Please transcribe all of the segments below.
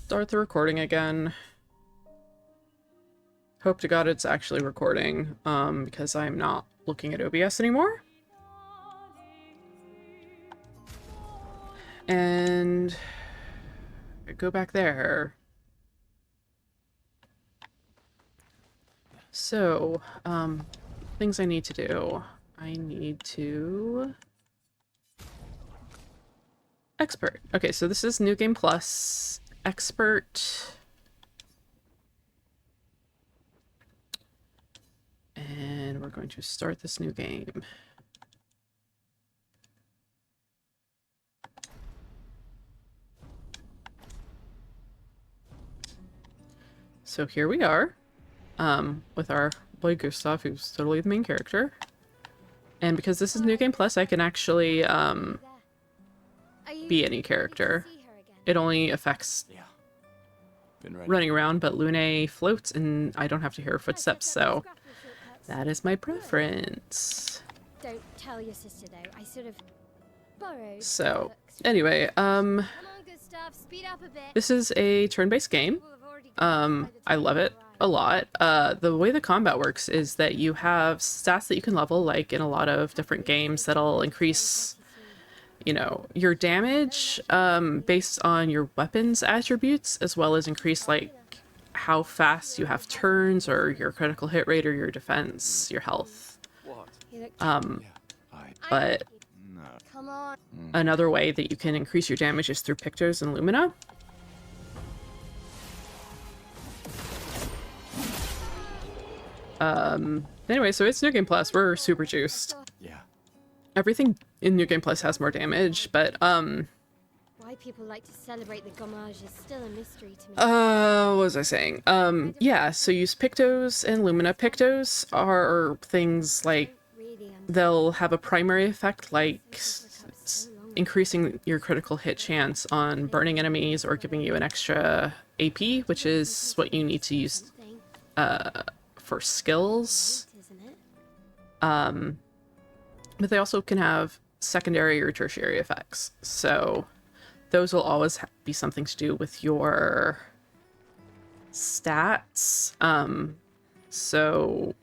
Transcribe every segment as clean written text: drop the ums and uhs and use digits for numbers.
start the recording again. Hope to God it's actually recording, because I'm not looking at OBS anymore. And go back there. So, things I need to do. I need to... Expert. Okay, so this is New Game Plus. Expert. And we're going to start this new game. So here we are, with our boy Gustav, who's totally the main character. And because this is New Game Plus, I can actually, be any character. It only affects running around, but Lune floats and I don't have to hear her footsteps, so that is my preference. Don't tell your sister though. I sort of borrowed. So, anyway, this is a turn-based game. I love it a lot. The way the combat works is that you have stats that you can level, like in a lot of different games, that'll increase, you know, your damage, based on your weapons attributes, as well as increase, like, how fast you have turns, or your critical hit rate, or your defense, your health. But another way that you can increase your damage is through Pictos and Lumina. Anyway, so it's New Game Plus. We're super juiced. Yeah. Everything in New Game Plus has more damage, but, Why people like to celebrate the gommage is still a mystery to me. what was I saying? Yeah, so use Pictos and Lumina. Pictos are things like, they'll have a primary effect, like increasing your critical hit chance on burning enemies, or giving you an extra AP, which is what you need to use, for skills. But they also can have secondary or tertiary effects. So those will always be something to do with your stats. So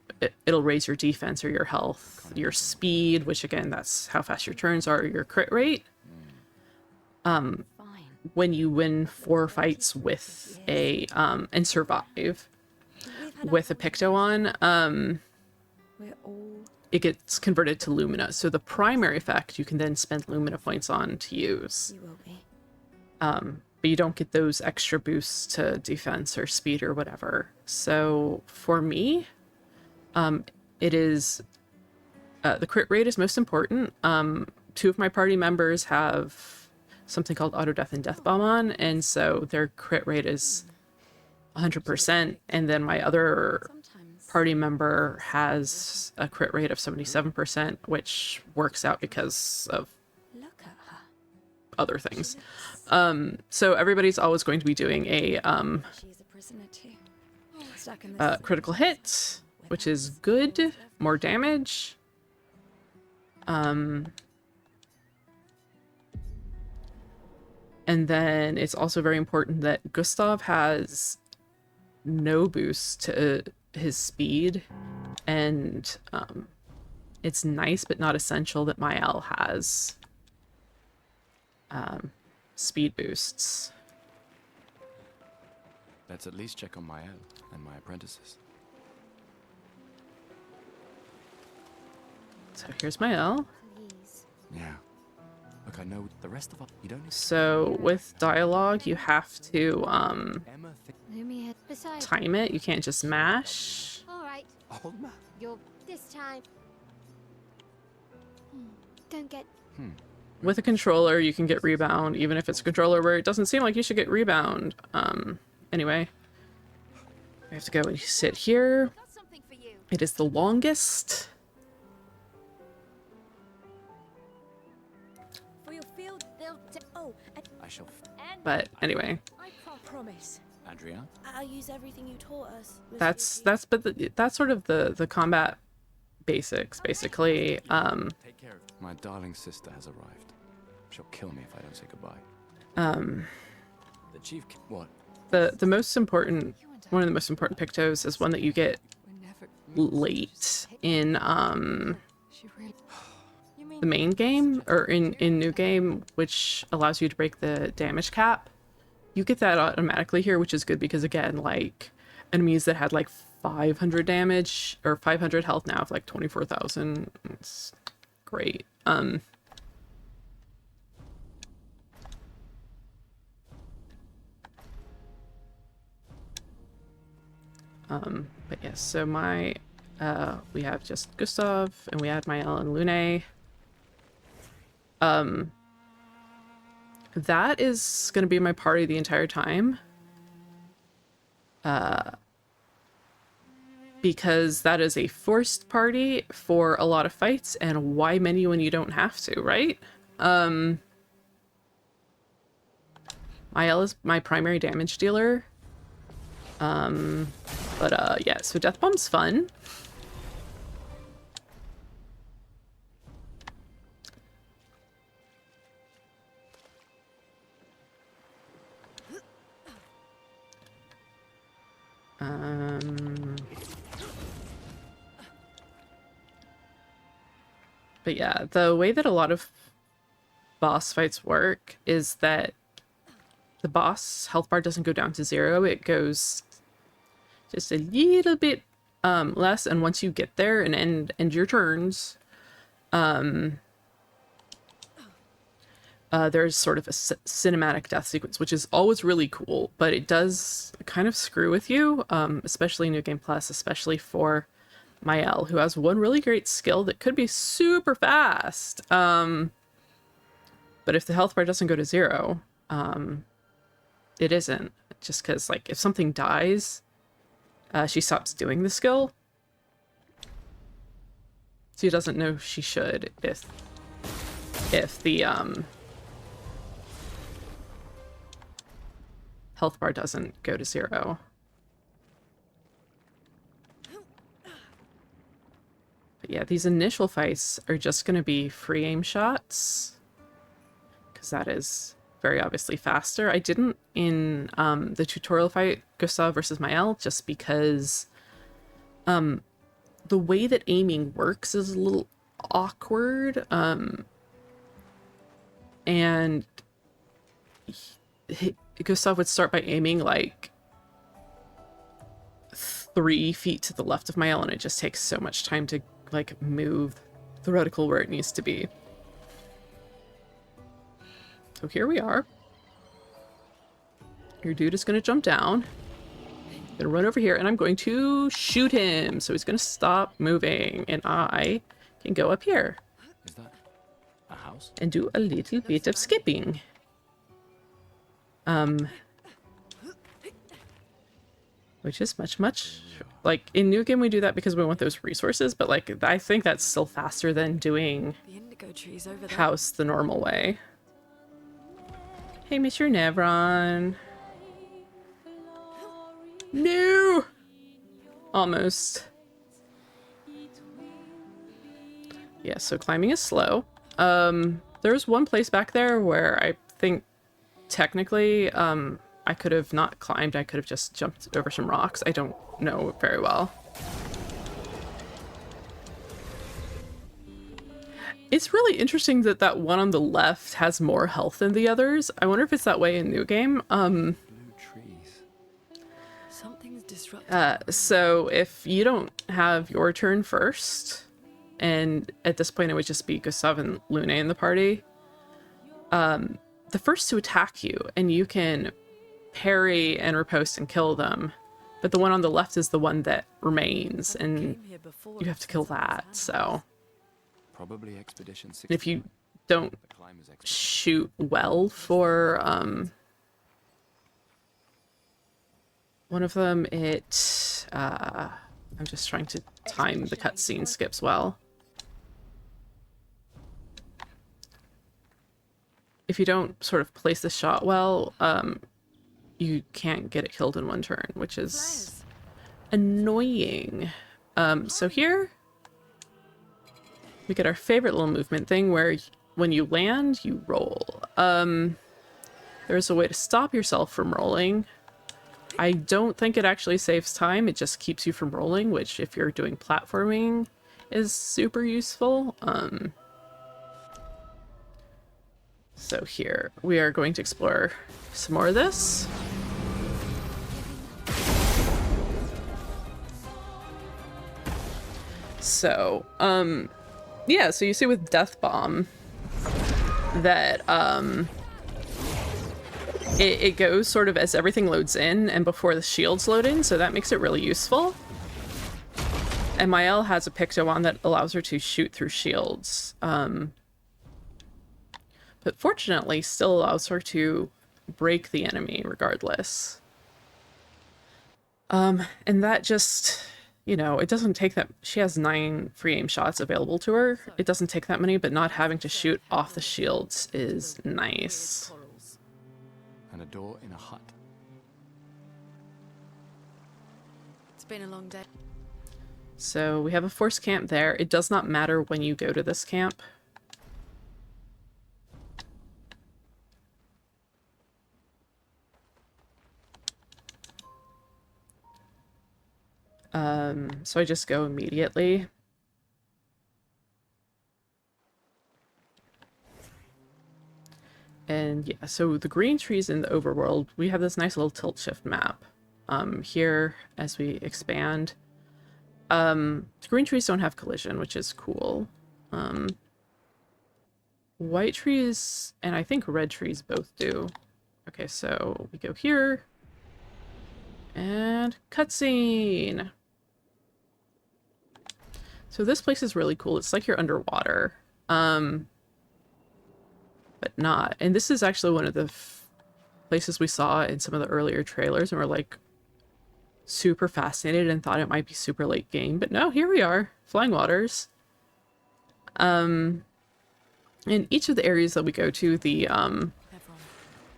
it'll raise your defense or your health, your speed, which again, that's how fast your turns are, your crit rate. When you win 4 fights with a, and survive with a Picto on, it gets converted to Lumina. So the primary effect you can then spend Lumina points on to use. But you don't get those extra boosts to defense or speed or whatever. So for me, it is, the crit rate is most important. 2 of my party members have something called auto death and death bomb on, and so their crit rate is 100%, and then my other party member has a crit rate of 77%, which works out because of other things. So everybody's always going to be doing a critical hit, which is good, more damage. And then it's also very important that Gustav has no boost to his speed, and it's nice but not essential that Mael has speed boosts. Let's at least check on Mael and my apprentices. So here's Mael. Yeah. Look, I know the rest of us. You don't. So with dialogue, you have to time it. You can't just mash. All right. You're this time. Don't get. With a controller, you can get rebound, even if it's a controller where it doesn't seem like you should get rebound. Anyway, I have to go and sit here. It is the longest. I shall. But anyway, I promise. Andrea? I'll use everything you taught us. that's sort of the combat basics, basically. Take care of my darling sister has arrived. She'll kill me if I don't say goodbye. The chief. What? the most important, one of the most important pictos is one that you get late in the main game, or in new game, which allows you to break the damage cap. You get that automatically here, which is good because, again, like, enemies that had like 500 damage or 500 health now have like 24,000. It's great. But yes, so my we have just Gustav, and we had Mael and Lune. That is going to be my party the entire time. Because that is a forced party for a lot of fights, and why many when you don't have to, right? Mael is my primary damage dealer. Yeah, so Death Bomb's fun. But yeah, the way that a lot of boss fights work is that the boss health bar doesn't go down to 0. It goes just a little bit less, and once you get there and end your turns, there's sort of a cinematic death sequence, which is always really cool, but it does kind of screw with you, especially New Game Plus, especially for Mael, who has one really great skill that could be super fast. But if the health bar doesn't go to 0, it isn't. Just because, like, if something dies, she stops doing the skill. She doesn't know she should if the health bar doesn't go to 0. But yeah, these initial fights are just going to be free aim shots, because that is very obviously faster. I didn't in the tutorial fight, Gustav versus Mael, just because the way that aiming works is a little awkward, and Gustav would start by aiming like 3 feet to the left of Mael, and it just takes so much time to like move the reticle where it needs to be. So here we are. Your dude is going to jump down. I'm going to run over here, and I'm going to shoot him. So he's going to stop moving, and I can go up here. Is that a house? And do a little bit of skipping. Which is much, like, in New Game we do that because we want those resources, but like, I think that's still faster than doing The indigo trees over there. house the normal way. Hey, Mr. Nevron. No! Almost. Yeah, so climbing is slow. There's one place back there where I think technically I could have not climbed. I could have just jumped over some rocks. I don't know very well. It's really interesting that that one on the left has more health than the others. I wonder if it's that way in New Game. Blue trees. Something's disrupted. So if you don't have your turn first, and at this point it would just be Gustav and Lune in the party, the first to attack you, and you can parry and riposte and kill them, but the one on the left is the one that remains, and Came here before you have to kill that. So Probably expedition 6. if you don't The climbers expedition. shoot well for one of them, it I'm just trying to time the cutscene skips well. If you don't sort of place the shot well, you can't get it killed in one turn, which is annoying. So here we get our favorite little movement thing where when you land, you roll. There's a way to stop yourself from rolling, I don't think it actually saves time. It just keeps you from rolling, which if you're doing platforming is super useful. So here we are going to explore some more of this. So, yeah, so you see with Death Bomb that it goes sort of as everything loads in and before the shields load in, so that makes it really useful. And Mael has a Picto on that allows her to shoot through shields. But fortunately still allows her to break the enemy regardless. And that just, you know, it doesn't take that. She has 9 free aim shots available to her. It doesn't take that many, but not having to shoot off the shields is nice. And a door in a hut. It's been a long day. So we have a force camp there. It does not matter when you go to this camp. So I just go immediately. And yeah, so the green trees in the overworld, we have this nice little tilt shift map. Here, as we expand, the green trees don't have collision, which is cool. White trees and I think red trees both do. Okay, so we go here. And cutscene! So this place is really cool. It's like you're underwater. But not. And this is actually one of the places we saw in some of the earlier trailers and we're like super fascinated and thought it might be super late game. But no, here we are. Flying Waters. In each of the areas that we go to, the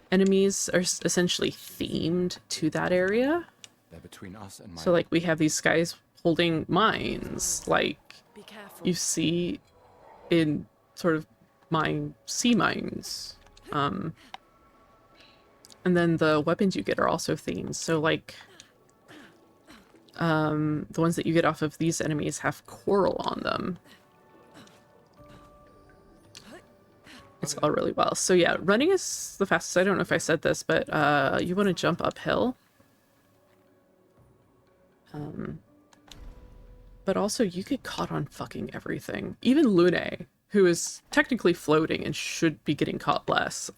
enemies are essentially themed to that area. They're between us and So like we have these guys holding mines like Be careful. you see in sort of sea mines. And then the weapons you get are also themed. So like the ones that you get off of these enemies have coral on them. It's all really well. So yeah, running is the fastest. I don't know if I said this, but you want to jump uphill. But also you get caught on fucking everything. Even Lune, who is technically floating and should be getting caught less.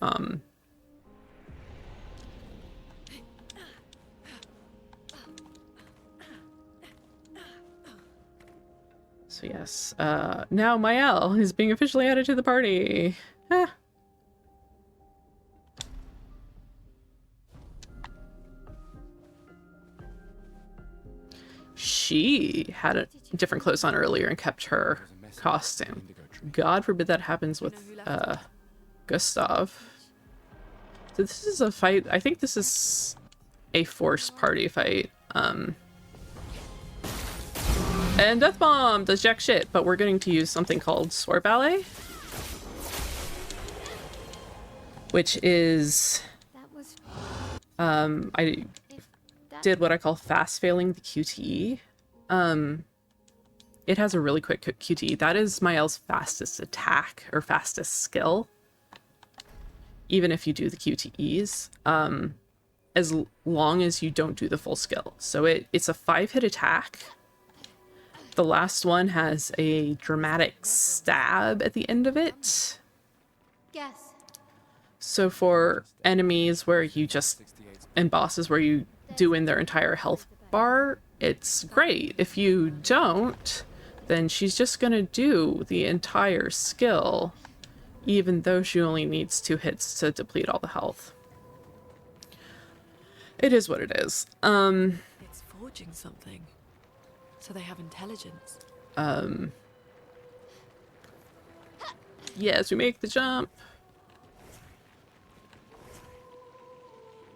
So yes, now Mael is being officially added to the party. Ah. She had different clothes on earlier and kept her costume. God forbid that happens with Gustav. So this is a fight. I think this is a forced party fight. And Death Bomb does jack shit, but we're going to use something called Sword Ballet, which is I did what I call fast failing the QTE. It has a really quick QTE. That is Mael's fastest attack or fastest skill, even if you do the QTEs, as long as you don't do the full skill. So it's a 5-hit attack. The last one has a dramatic stab at the end of it. Guess. So for enemies where you just, and bosses where you do in their entire health bar, it's great. If you don't, then she's just gonna do the entire skill, even though she only needs 2 hits to deplete all the health. It is what it is. It's forging something. So they have intelligence. Yes, we make the jump.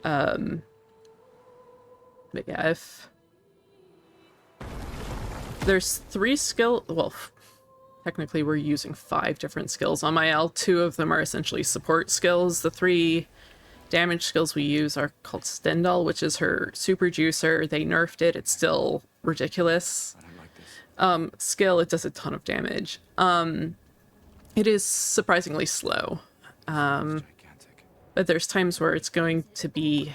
But yeah, if there's 3 skill, well, technically we're using 5 different skills on Mael. 2 of them are essentially support skills. The 3 damage skills we use are called Stendhal, which is her super juicer. They nerfed it. It's still ridiculous. I don't like this. Skill, it does a ton of damage. It is surprisingly slow. Gigantic. But there's times where it's going to be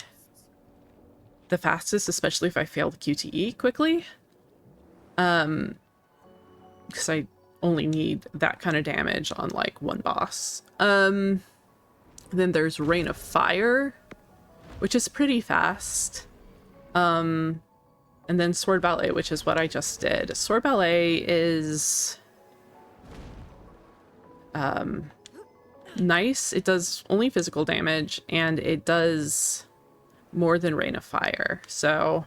the fastest, especially if I fail the QTE quickly. Because I only need that kind of damage on like one boss. Then there's Rain of Fire, which is pretty fast. And then Sword Ballet, which is what I just did. Sword Ballet is nice. It does only physical damage, and it does more than Rain of Fire. So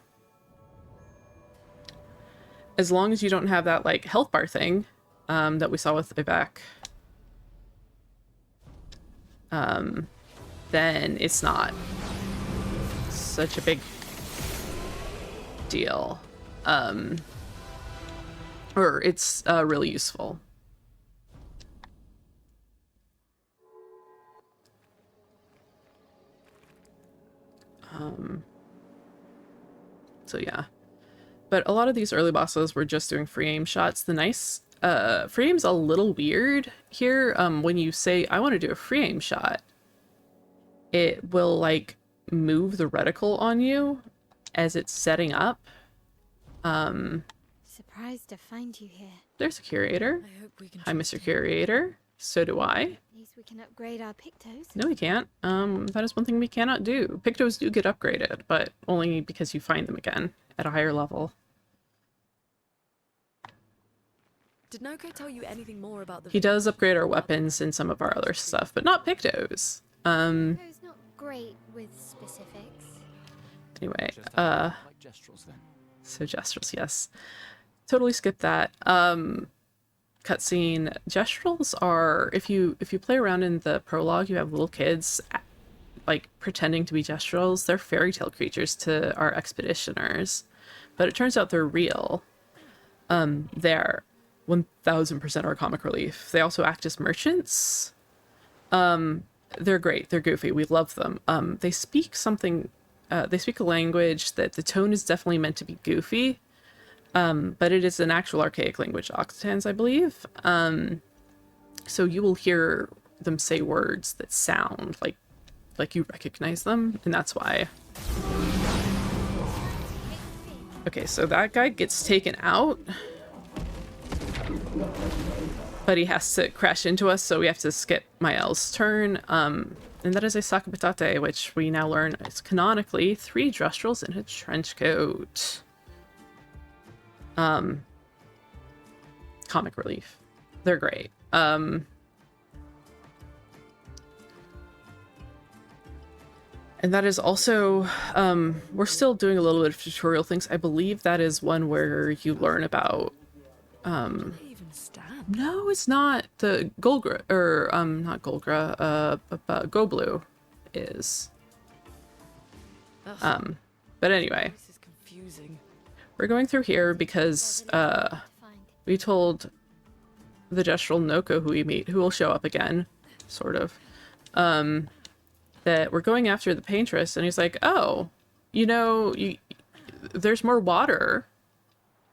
as long as you don't have that like health bar thing that we saw with Vivek, then it's not such a big deal. Or it's really useful. So yeah. But a lot of these early bosses were just doing free aim shots. The nice free aim's a little weird here. When you say I want to do a free aim shot, it will like move the reticle on you as it's setting up. Surprised to find you here. There's a curator. I hope we can. Hi, trust Mr. him. Curator. So do I. At least we can upgrade our pictos. No, we can't. That is one thing we cannot do. Pictos do get upgraded, but only because you find them again at a higher level. Did Noko tell you anything more about the? He does village? upgrade our weapons and some of our other stuff, but not Pictos. Picto's not great with specifics. Anyway, Just like gestrels then. so Gestrels, yes. Totally skip that. Cutscene. Gestrels are, if you play around in the prologue, you have little kids like pretending to be Gestrels. They're fairy tale creatures to our expeditioners, but it turns out they're real. They're 1000% our comic relief. They also act as merchants. They're great. They're goofy. We love them. They speak something. They speak a language that the tone is definitely meant to be goofy. But it is an actual archaic language, Octans, I believe. So you will hear them say words that sound like you recognize them, and that's why. Okay, so that guy gets taken out, but he has to crash into us, so we have to skip Mael's turn. And that is a Sakabatate, which we now learn is canonically 3 Drustrels in a trench coat. Comic relief. They're great. And that is also, we're still doing a little bit of tutorial things. I believe that is one where you learn about, They even stand. no, it's not the Golgra, or, not Golgra, Goblu is. Ugh, But anyway, this is confusing. we're going through here because, Find. we told the Gestral Noko who we meet, who will show up again, sort of, that we're going after the paintress, and he's like, oh, you know, there's more water,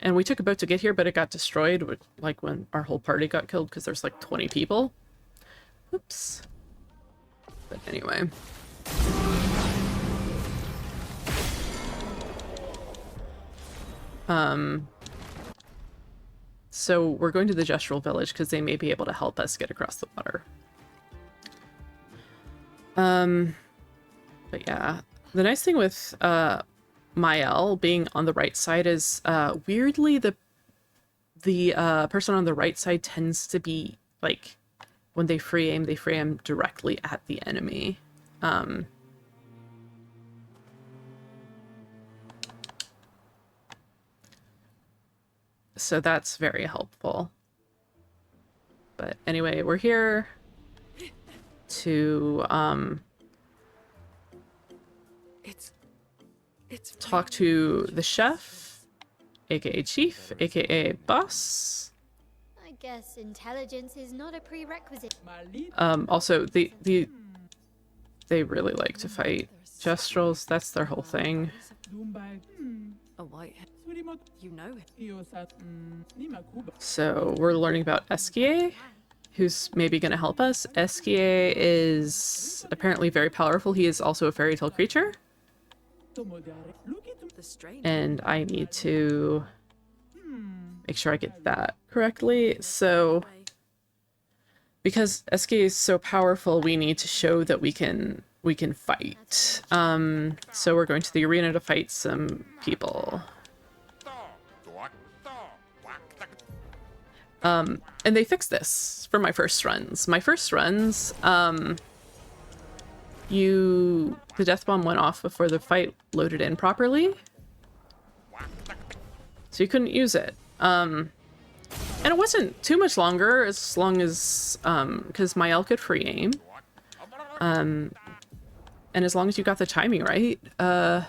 and we took a boat to get here, but it got destroyed, like when our whole party got killed, because there's like 20 people. Whoops. But anyway. So we're going to the Gestral village because they may be able to help us get across the water. But yeah, the nice thing with Mael being on the right side is weirdly the person on the right side tends to be like, when they free aim directly at the enemy. So that's very helpful. But anyway, we're here to It's talk to the chef, aka Chief, aka Boss. I guess intelligence is not a prerequisite. Also, the They really like to fight. Jestrels, that's their whole thing. A whitehead. You know him. So we're learning about Esquier, who's maybe going to help us. Esquier is apparently very powerful. He is also a fairy tale creature. The strange. And I need to make sure I get that correctly. So because Esquier is so powerful, we need to show that we can fight. So we're going to the arena to fight some people. And they fixed this for my first runs. My first runs, the death bomb went off before the fight loaded in properly. So you couldn't use it. And it wasn't too much longer, as long as, because Mael could free aim. And as long as you got the timing right, it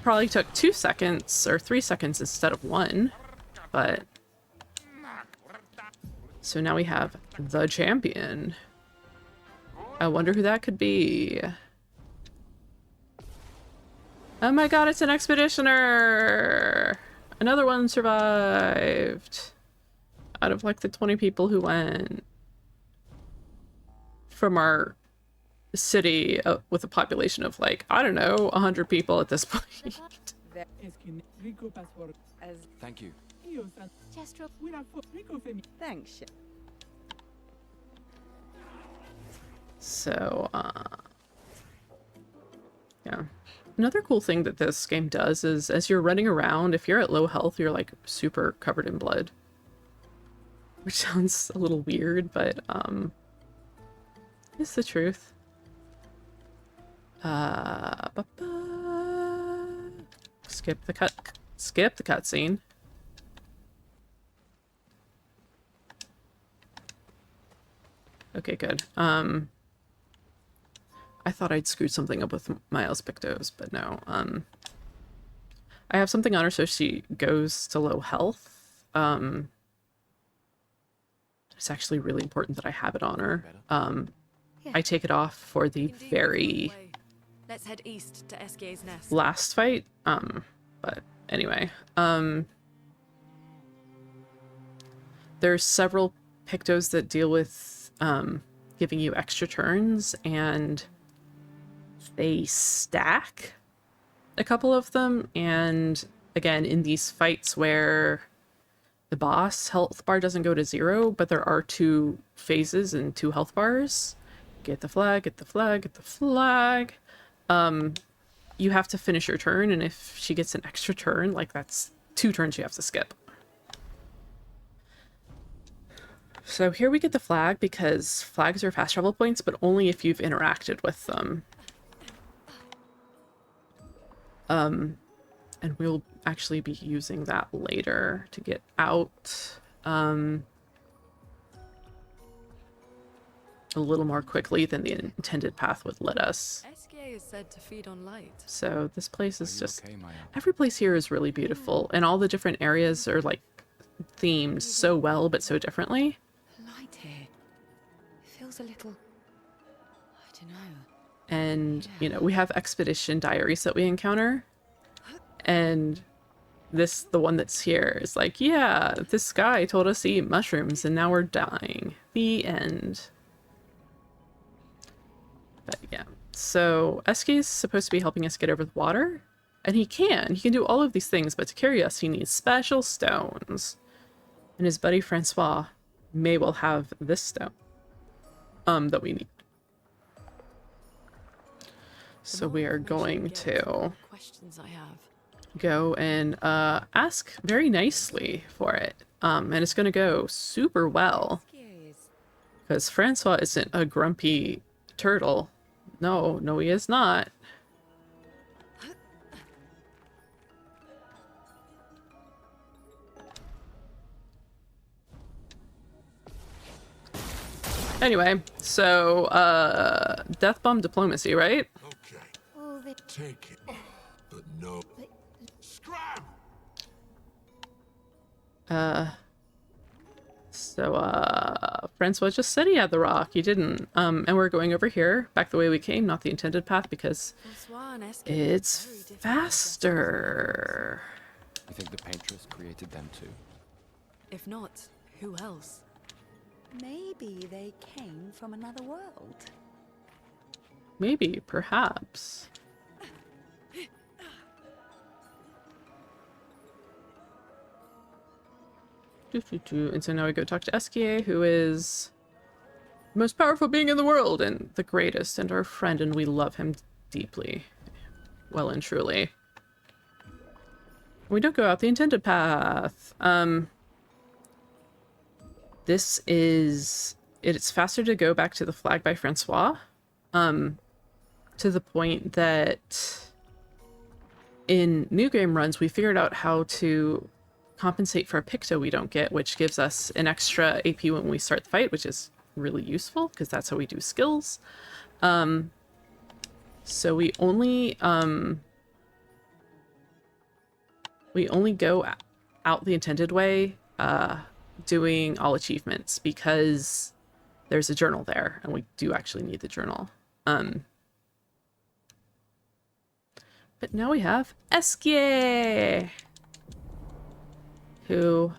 probably took 2 seconds or 3 seconds instead of 1, but... So now we have the champion. I wonder who that could be. Oh my god, it's an expeditioner! Another one survived. Out of like the 20 people who went. From our city with a population of like, I don't know, 100 people at this point. Thank you. Kestrel. Thanks. So, yeah. Another cool thing that this game does is as you're running around, if you're at low health, you're like super covered in blood. Which sounds a little weird, but it's the truth. Skip the cutscene. Okay, good. I thought I'd screwed something up with Miles Pictos, but no. I have something on her so she goes to low health. It's actually really important that I have it on her. I take it off for the Indeed, very Let's head east to Esquier's nest. last fight. But anyway. There's several Pictos that deal with giving you extra turns, and they stack a couple of them. And again, in these fights where the boss health bar doesn't go to 0, but there are 2 phases and 2 health bars. Get the flag, get the flag, get the flag. You have to finish your turn, and if she gets an extra turn, like that's 2 turns you have to skip. So here we get the flag, because flags are fast travel points, but only if you've interacted with them. And we'll actually be using that later to get out a little more quickly than the intended path would let us. Esquier is said to feed on light. So this place is just... Okay, Maya. Every place here is really beautiful, and all the different areas are like themed so well, but so differently. Light here. It feels a little... I don't know. And, you know, we have expedition diaries that we encounter. And the one that's here is like, yeah, this guy told us to eat mushrooms and now we're dying. The end. But yeah. So Esqui's supposed to be helping us get over the water. And he can do all of these things, but to carry us he needs special stones. And his buddy Francois may well have this stone that we need. So we are going to Questions I have. go and ask very nicely for it. And it's going to go super well. Because Francois isn't a grumpy turtle. No, he is not. Anyway, so death bomb diplomacy, right? Okay, Oh, the take it. But no. Scram! So Francois just said he had the rock. He didn't. And we're going over here, back the way we came, not the intended path, because Francois and Escape it's are very different faster. You think the paintress created them too? If not, who else? Maybe they came from another world. Maybe, perhaps. And so now we go talk to Esquier, who is the most powerful being in the world and the greatest and our friend, and we love him deeply. Well and truly. We don't go out the intended path. This is... It's faster to go back to the flag by Francois. To the point that in new game runs, we figured out how to compensate for a picto we don't get, which gives us an extra AP when we start the fight, which is really useful because that's how we do skills. So we only go out the intended way doing all achievements because there's a journal there and we do actually need the journal. But now we have Esquier, who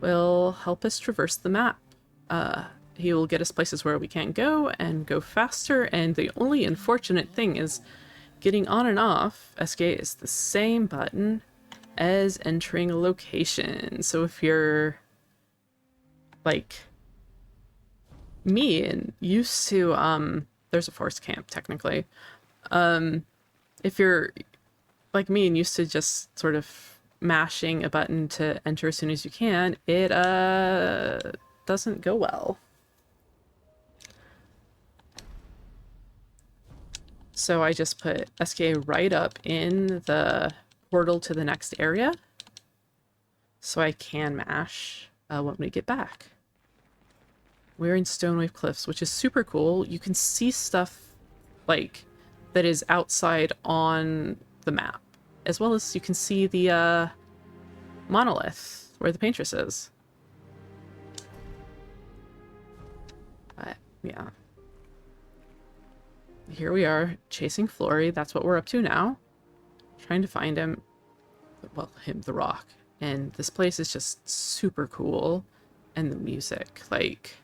will help us traverse the map. He will get us places where we can't go and go faster, and the only unfortunate thing is getting on and off Escape is the same button as entering a location. So if you're like me and used to there's a forest camp technically. If you're like me and used to just sort of mashing a button to enter as soon as you can, it doesn't go well. So I just put SK right up in the portal to the next area so I can mash when we get back. We're in Stonewave Cliffs, which is super cool. You can see stuff like that is outside on the map, as well as you can see the monolith where the paintress is. But yeah, here we are chasing Flory. That's what we're up to now, trying to find him. Well, the rock. And this place is just super cool, and the music, like,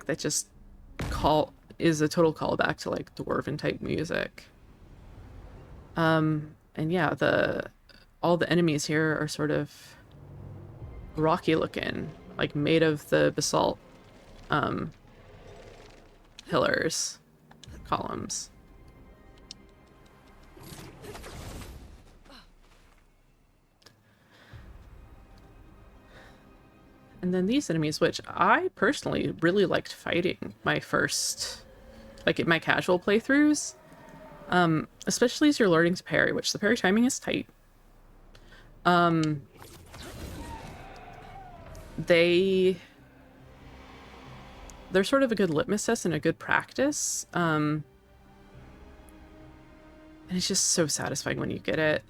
that just is a total callback to like dwarven type music. And yeah, all the enemies here are sort of rocky looking, like made of the basalt pillars, columns. And then these enemies, which I personally really liked fighting my first, like in my casual playthroughs, especially as you're learning to parry, which the parry timing is tight. They're sort of a good litmus test and a good practice. And it's just so satisfying when you get it.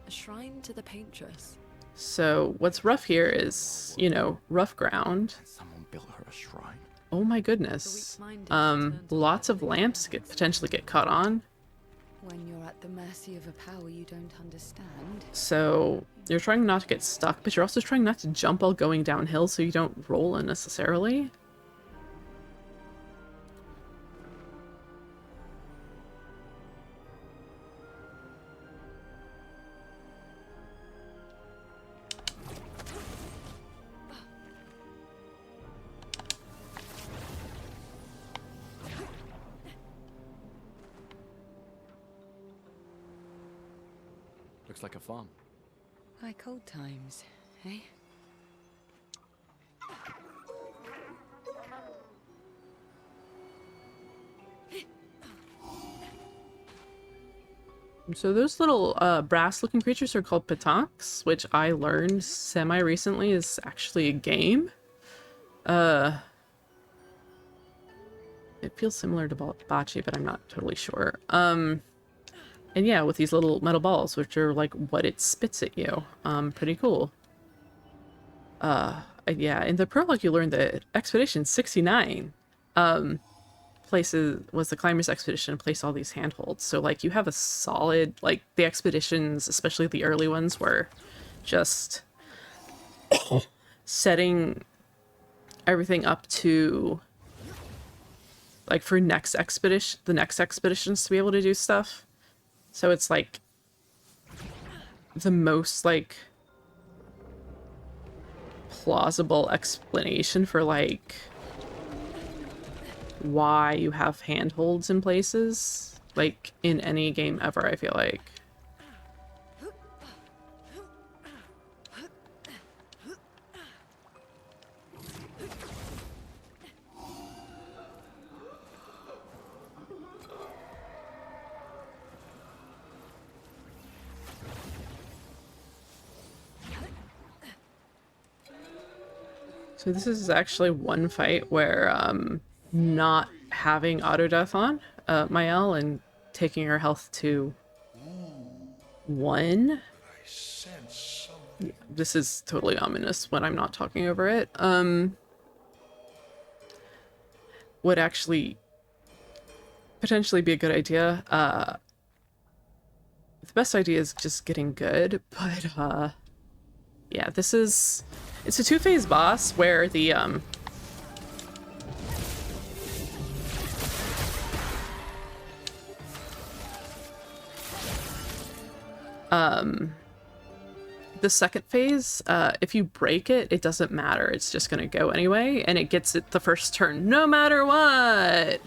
A shrine to the paintress. So what's rough here is, you know, rough ground. Someone built her a shrine. Oh my goodness. Lots of lamps potentially get caught on. When you're at the mercy of a power you don't understand. So you're trying not to get stuck, but you're also trying not to jump while going downhill so you don't roll unnecessarily. Looks like a farm. Like old times, eh? So those little brass-looking creatures are called petanques, which I learned semi-recently is actually a game. It feels similar to bocce, but I'm not totally sure. And yeah, with these little metal balls, which are like what it spits at you. Pretty cool. Yeah, in the prologue you learn that Expedition 69 places was the climbers expedition to place all these handholds. So like you have a solid, like the expeditions, especially the early ones, were just setting everything up to like for next expedition, the next expeditions to be able to do stuff. So it's like the most like plausible explanation for like why you have handholds in places, like in any game ever, I feel like. So this is actually one fight where not having auto death on Mael and taking her health to 1. Yeah, this is totally ominous when I'm not talking over it. Would actually potentially be a good idea. The best idea is just getting good, but yeah, this is, it's a 2-phase boss where the the second phase, if you break it, it doesn't matter. It's just gonna go anyway, and it gets it the first turn no matter what.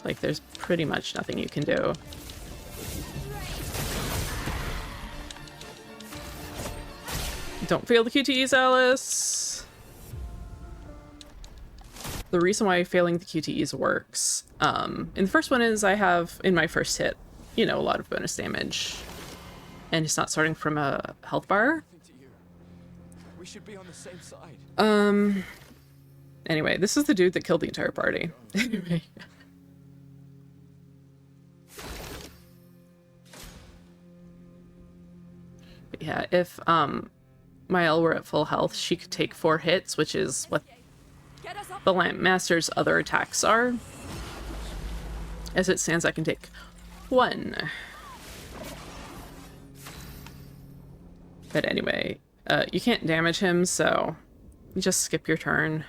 Like there's pretty much nothing you can do. Don't fail the QTEs, Alice! The reason why failing the QTEs works, in the first one is I have, in my first hit, you know, a lot of bonus damage. And it's not starting from a health bar. We should be on the same side. Anyway, this is the dude that killed the entire party. Anyway. But yeah, if Mael were at full health, she could take 4 hits, which is what the Lamp Master's other attacks are. As it stands, I can take 1. But anyway, you can't damage him, so you just skip your turn.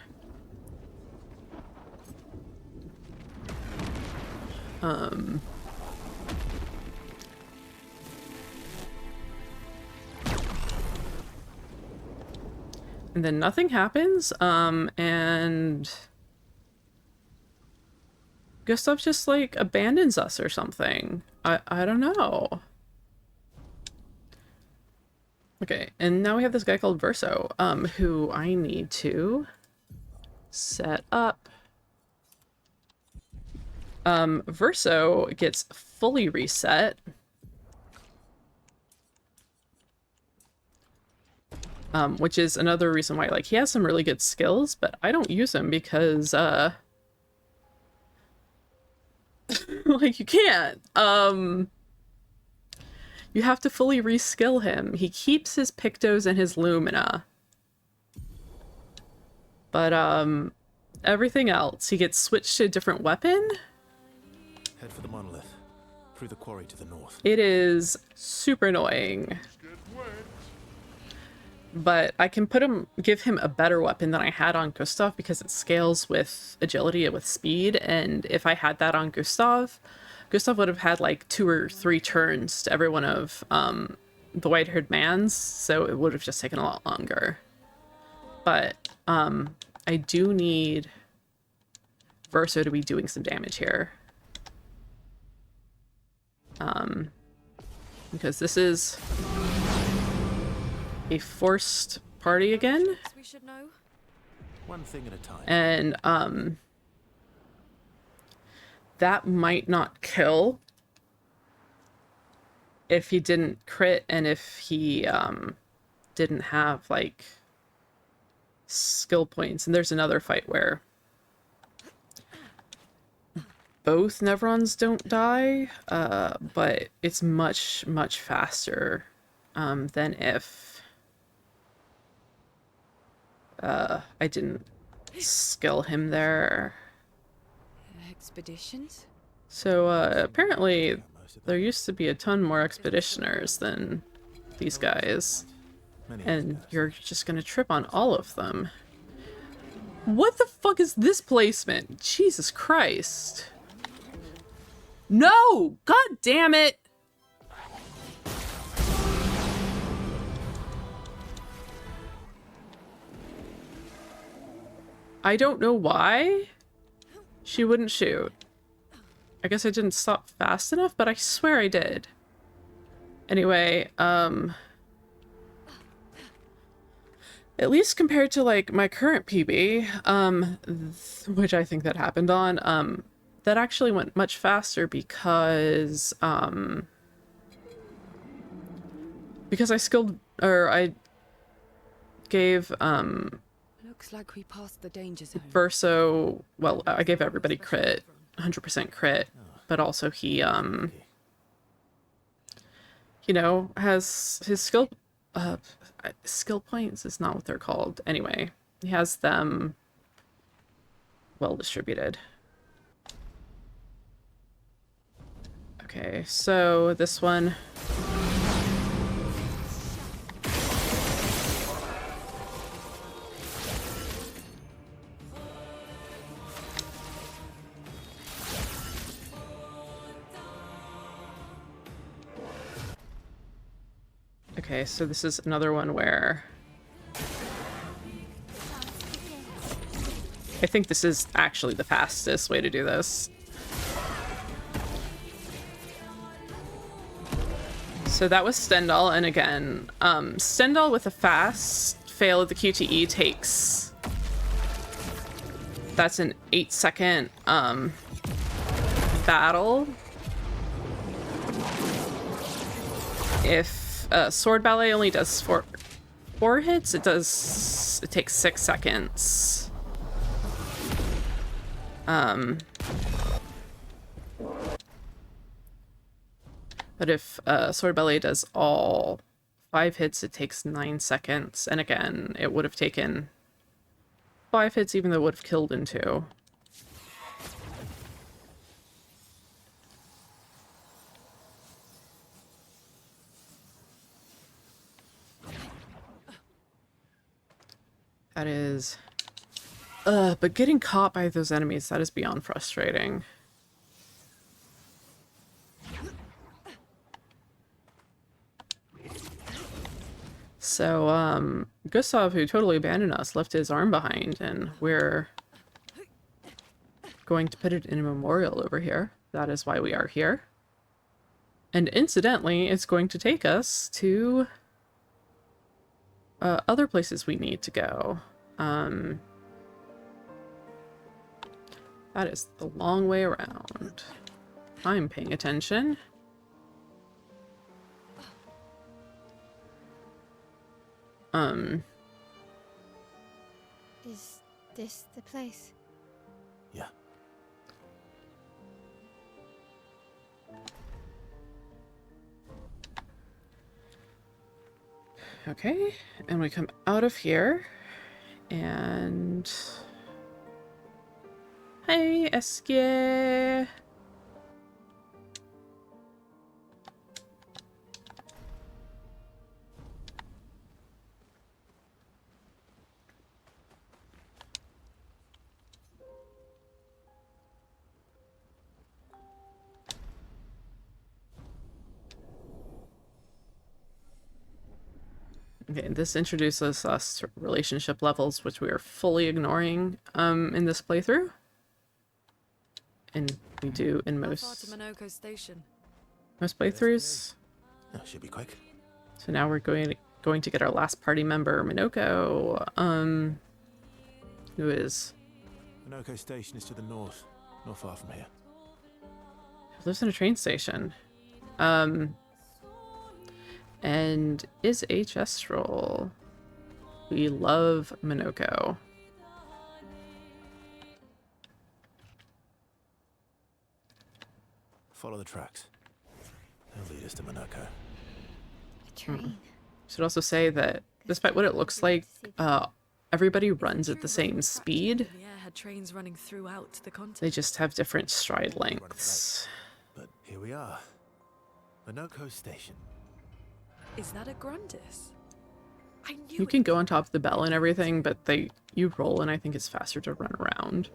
And then nothing happens, and Gustav just like abandons us or something. I don't know. Okay, and now we have this guy called Verso, who I need to set up. Verso gets fully reset. Which is another reason why, like, he has some really good skills, but I don't use him because, like, you can't. You have to fully reskill him. He keeps his Pictos and his Lumina. But, everything else, he gets switched to a different weapon. Head for the monolith, through the quarry to the north. It is super annoying. But I can give him a better weapon than I had on Gustav because it scales with agility and with speed. And if I had that on Gustav, Gustav would have had like 2 or 3 turns to every one of the white-haired mans, so it would have just taken a lot longer. But I do need Verso to be doing some damage here. Because this is a forced party again. We should know. One thing at a time. And that might not kill if he didn't crit and if he didn't have like skill points. And there's another fight where both Nevrons don't die, but it's much, much faster than if I didn't skill him there. Expeditions? So apparently there used to be a ton more expeditioners than these guys, and you're just gonna trip on all of them. What the fuck is this placement? Jesus Christ. No! God damn it! I don't know why she wouldn't shoot. I guess I didn't stop fast enough, but I swear I did. Anyway, at least compared to like my current PB, which I think that happened on, that actually went much faster because I skilled, or I gave, Looks like we passed the danger zone. Verso, well, I gave everybody crit, 100% crit, but also he, you know, has his skill points is not what they're called. Anyway, he has them well distributed. Okay, so this one. Okay, so this is another one where I think this is actually the fastest way to do this. So that was Stendhal, and again, Stendhal with a fast fail of the QTE takes... That's an 8-second battle. If Sword Ballet only does four hits, it takes 6 seconds. But if Sword Ballet does all 5 hits, it takes 9 seconds. And again, it would have taken 5 hits, even though it would have killed in 2. That is... but getting caught by those enemies, that is beyond frustrating. So, Gustav, who totally abandoned us, left his arm behind, and we're going to put it in a memorial over here. That is why we are here. And incidentally, it's going to take us to other places we need to go. That is the long way around. I'm paying attention. Is this the place? Yeah. Okay, and we come out of here, and... Hey, Eskie! Okay, this introduces us to relationship levels, which we are fully ignoring in this playthrough. And we do in How far most to Minoko Station? playthroughs. Oh, should be quick. So now we're going to get our last party member, Minoko, who is... Minoko Station is to the north, not far from here. lives in a train station. And is a chest roll. We love Minoko. Follow the tracks. They'll lead us to Monaco. A train. Should also say that despite what it looks like, everybody runs at the same speed. The air had trains running throughout the continent. They just have different stride lengths. But here we are. Monaco Station. Is that a Grundis? I knew You can go on top of the bell and everything, but you roll, and I think it's faster to run around.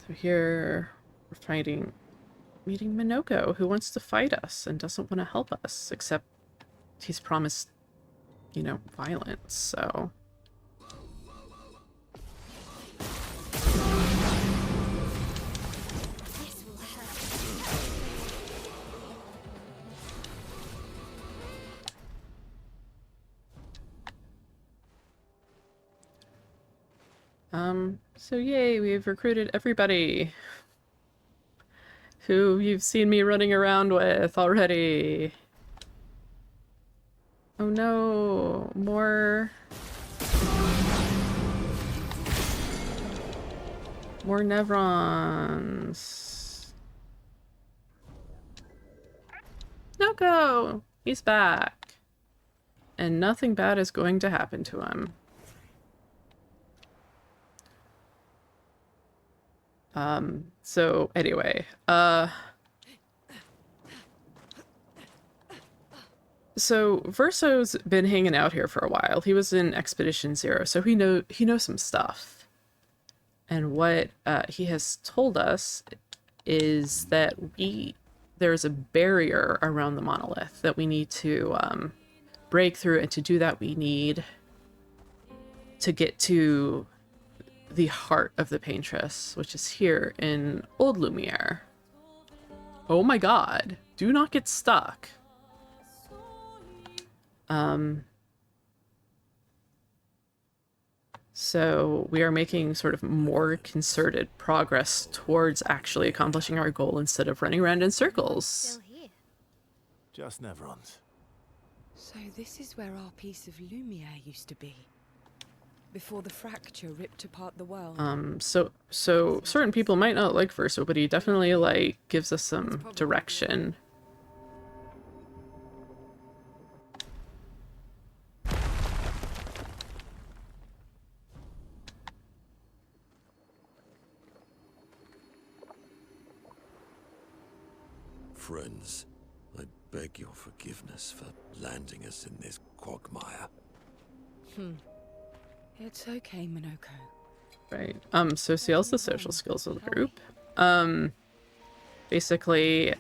So here we're meeting Minoko, who wants to fight us and doesn't want to help us, except he's promised, you know, violence, so. This will hurt. So yay, we've recruited everybody who you've seen me running around with already. Oh no, more Nevrons. Noko! He's back. And nothing bad is going to happen to him. So anyway, so Verso's been hanging out here for a while. He was in Expedition Zero, so he knows some stuff. And what he has told us is that there's a barrier around the monolith that we need to break through, and to do that we need to get to the heart of the Paintress, which is here in Old Lumiere. Oh my god, do not get stuck. So we are making sort of more concerted progress towards actually accomplishing our goal instead of running around in circles. Still here. Just Nevrons. So this is where our piece of Lumiere used to be. Before the fracture ripped apart the world. So certain people might not like Verso, but he definitely, like, gives us some direction. Friends, I beg your forgiveness for landing us in this quagmire. It's okay, Minoko. Right. So CL's the social skills of the group. Basically,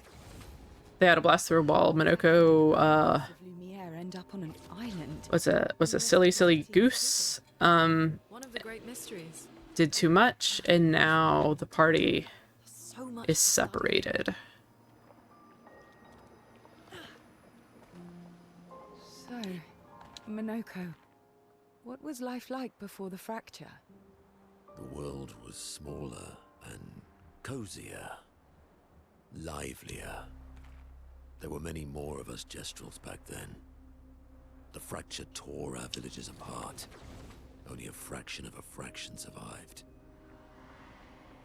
they had a blast through a wall. Minoko, Lumiere end up on an island. was a silly goose. One of the great mysteries. Did too much, and now the party So much is separated. So, Minoko, what was life like before the fracture? The world was smaller and cozier, livelier. There were many more of us Gestrels back then. The fracture tore our villages apart. Only a fraction of a fraction survived.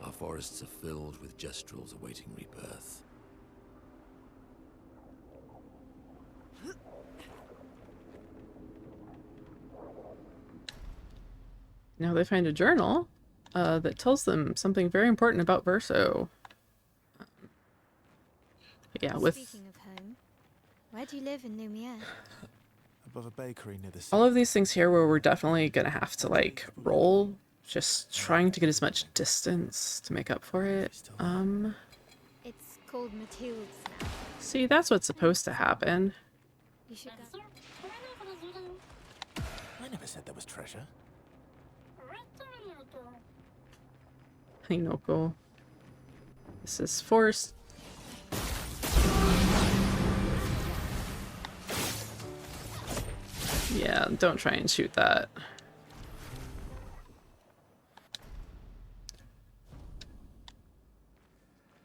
Our forests are filled with Gestrels awaiting rebirth. Now they find a journal that tells them something very important about Verso. Yeah, with Speaking of home, where do you live in Lumiere? Above a bakery near the all sea. of these things here where we're definitely gonna have to, like, roll, just trying to get as much distance to make up for it. It's called Mathilde's now. See, that's what's supposed to happen. You should go. I never said there was treasure. Hinoko. This is forced. Yeah, don't try and shoot that.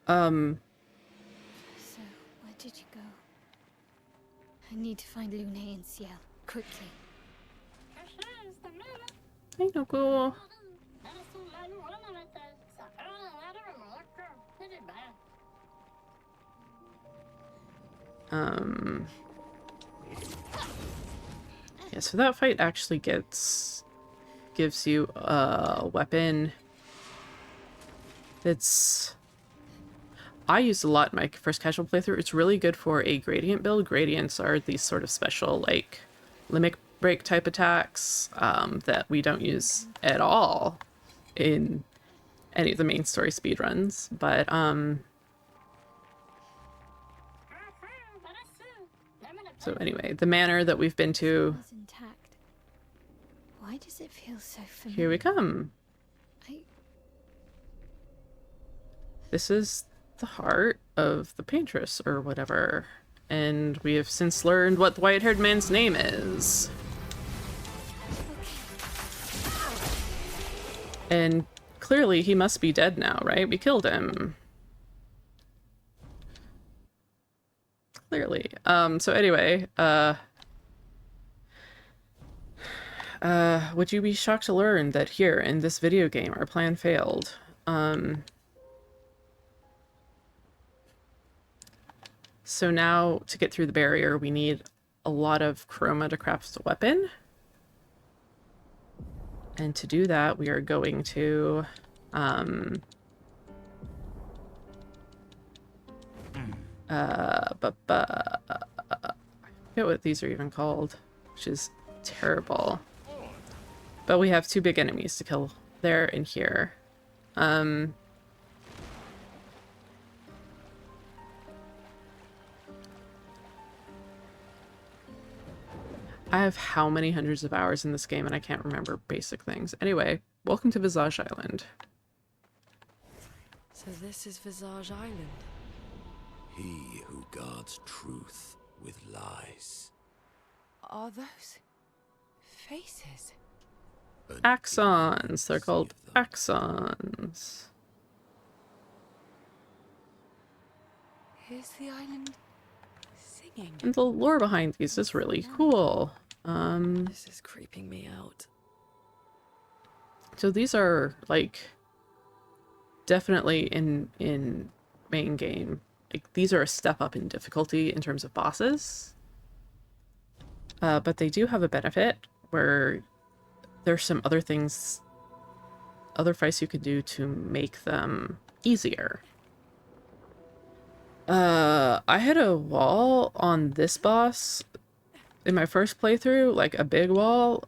So, where did you go? I need to find Lune and Ciel, quickly. Hey, Noku. Yeah, so that fight actually gives you a weapon that's I used a lot in my first casual playthrough. It's really good for a gradient build. Gradients are these sort of special, like, limit break type attacks that we don't use at all in any of the main story speedruns. But, so anyway, the manor that we've been to, It's intact. Why does it feel so familiar? here we come. This is the heart of the paintress, or whatever. And we have since learned what the white-haired man's name is. And clearly he must be dead now, right? We killed him. Clearly. So anyway, would you be shocked to learn that here in this video game our plan failed? So now to get through the barrier we need a lot of chroma to craft a weapon. And to do that we are going to I forget what these are even called, which is terrible. But we have two big enemies to kill there and here. I have how many hundreds of hours in this game and I can't remember basic things. Anyway, welcome to Visage Island. So this is Visage Island. He who guards truth with lies. Are those faces? An Axons. They're called of them. axons. Here's the island singing. And the lore behind these is really cool. This is creeping me out. So these are like definitely in main game. Like these are a step up in difficulty in terms of bosses. But they do have a benefit where there's some other things, other fights you can do to make them easier. I had a wall on this boss in my first playthrough, like a big wall,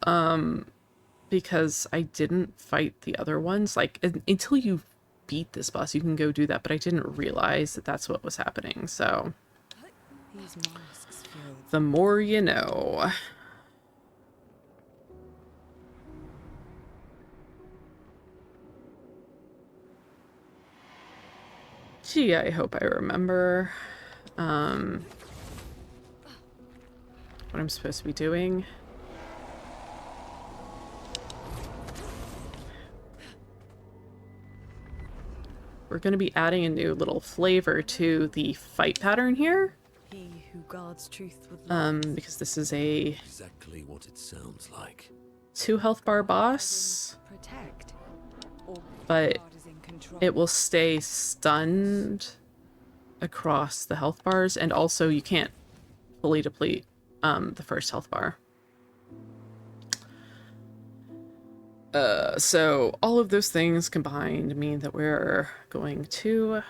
because I didn't fight the other ones. Like, until you beat this boss, you can go do that, but I didn't realize that that's what was happening, so... These masks feel The more you know. Gee, I hope I remember what I'm supposed to be doing. We're going to be adding a new little flavor to the fight pattern here. He who guards truth with lies. Because this is a Exactly what it sounds like. 2 health bar boss, protect. Or but guard is in control. it will stay stunned across the health bars, and also you can't fully deplete the first health bar. So all of those things combined mean that we're going to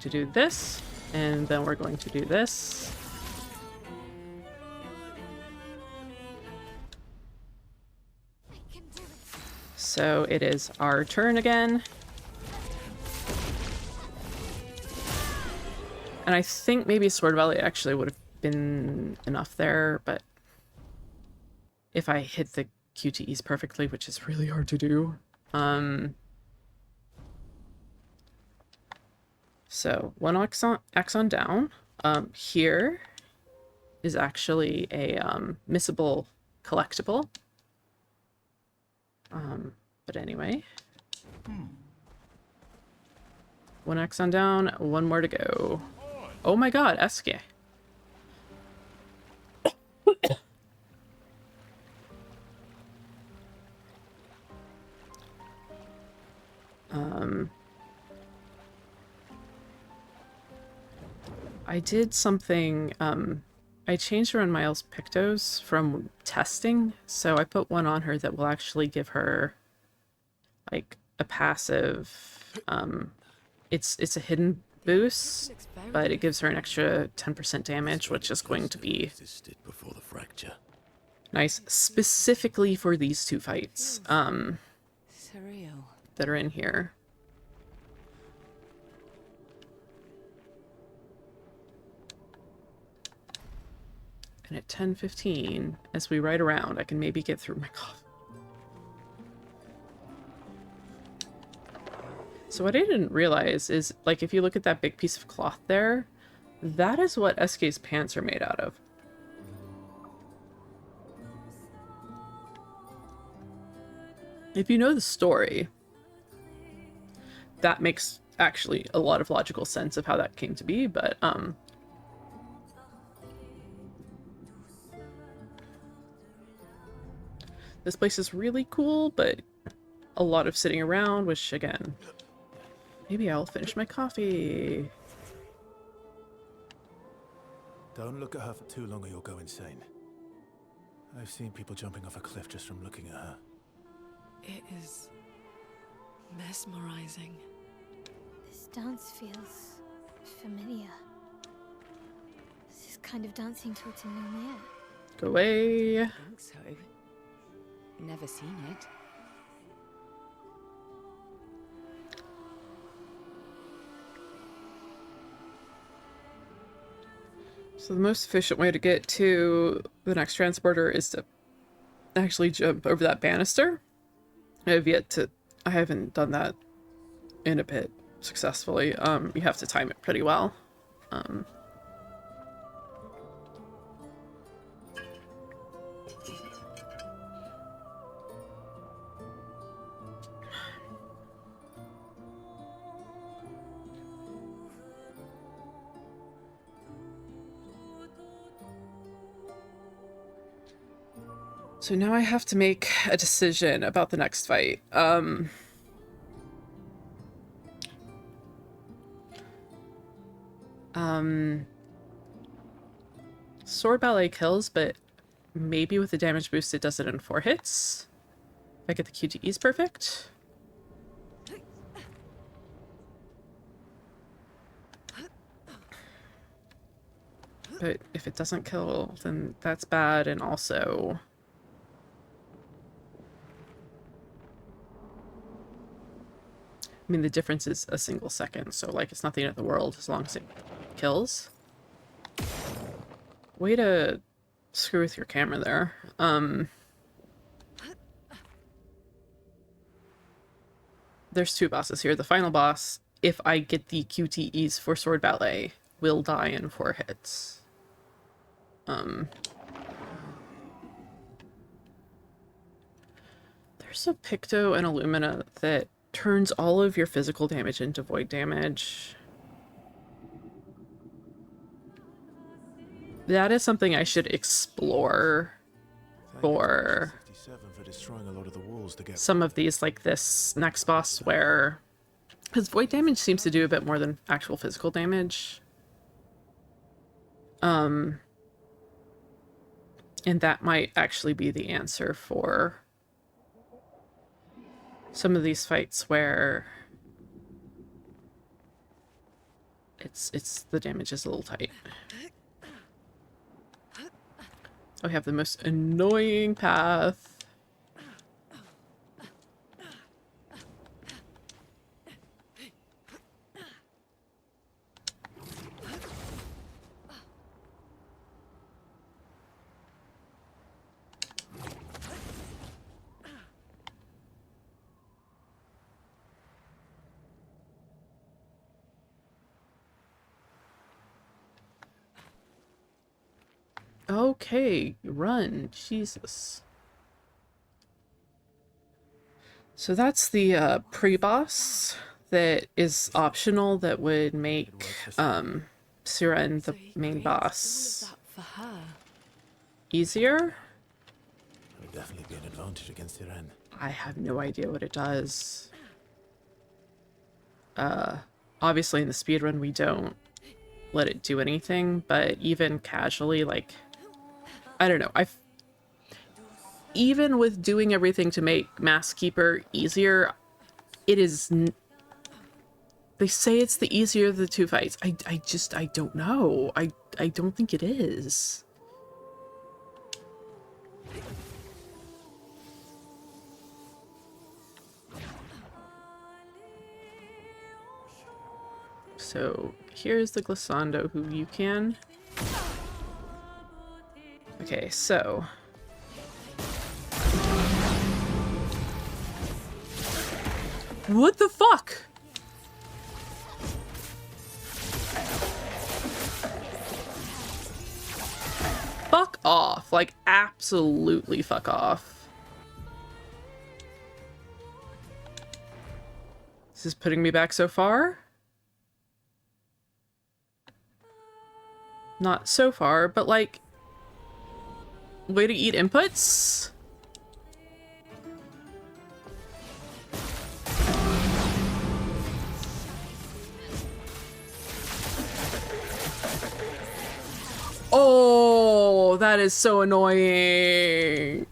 do this, and then we're going to do this. So it is our turn again. And I think maybe Sword Valley actually would have been enough there, but if I hit the QTEs perfectly, which is really hard to do. So one axon down. Here is actually a missable collectible. But anyway. 1 axon down, 1 more to go. Oh my god, Eske. I did something, I changed around Miles' Pictos from testing, so I put one on her that will actually give her, like, a passive, it's a hidden boost, Looks very but it gives her an extra 10% damage, which is going to be Existed before the fracture. nice, specifically for these 2 fights, Surreal. that are in here. And at 10:15, as we ride around, I can maybe get through my cough. So what I didn't realize is, like, if you look at that big piece of cloth there, that is what Eske's pants are made out of. If you know the story, that makes actually a lot of logical sense of how that came to be, but, this place is really cool, but a lot of sitting around, which, again, maybe I'll finish my coffee. Don't look at her for too long or you'll go insane. I've seen people jumping off a cliff just from looking at her. It is mesmerizing. This dance feels familiar. This is kind of dancing to it in Lumiere. Go away. I think so. Never seen it. So the most efficient way to get to the next transporter is to actually jump over that banister. I haven't done that in a bit successfully. You have to time it pretty well. So now I have to make a decision about the next fight. Sword Ballet kills, but maybe with the damage boost it does it in 4 hits. If I get the QTEs perfect. But if it doesn't kill, then that's bad, and also... I mean, the difference is a single second, so, like, it's not the end of the world as long as it kills. Way to screw with your camera there. There's 2 bosses here. The final boss, if I get the QTEs for Sword Ballet, will die in 4 hits. There's a Picto and Illumina that turns all of your physical damage into void damage. That is something I should explore for 57 for destroying a lot of the walls to get some of these, like this next boss, where... Because void damage seems to do a bit more than actual physical damage. And that might actually be the answer for some of these fights where it's the damage is a little tight. I have the most annoying path. Okay, run. Jesus. So that's the pre-boss that is optional that would make Siren the So he main creates all boss of that for her. easier. That would definitely be an advantage against Iran. I have no idea what it does. Obviously in the speedrun we don't let it do anything, but even casually, like, I don't know, even with doing everything to make Mask Keeper easier, it is they say it's the easier of the two fights. I don't know. I don't think it is. So here's the glissando who you can. Okay, so what the fuck? Fuck off. Like, absolutely fuck off. This is putting me back so far? Not so far, but like, way to eat inputs? Oh, that is so annoying.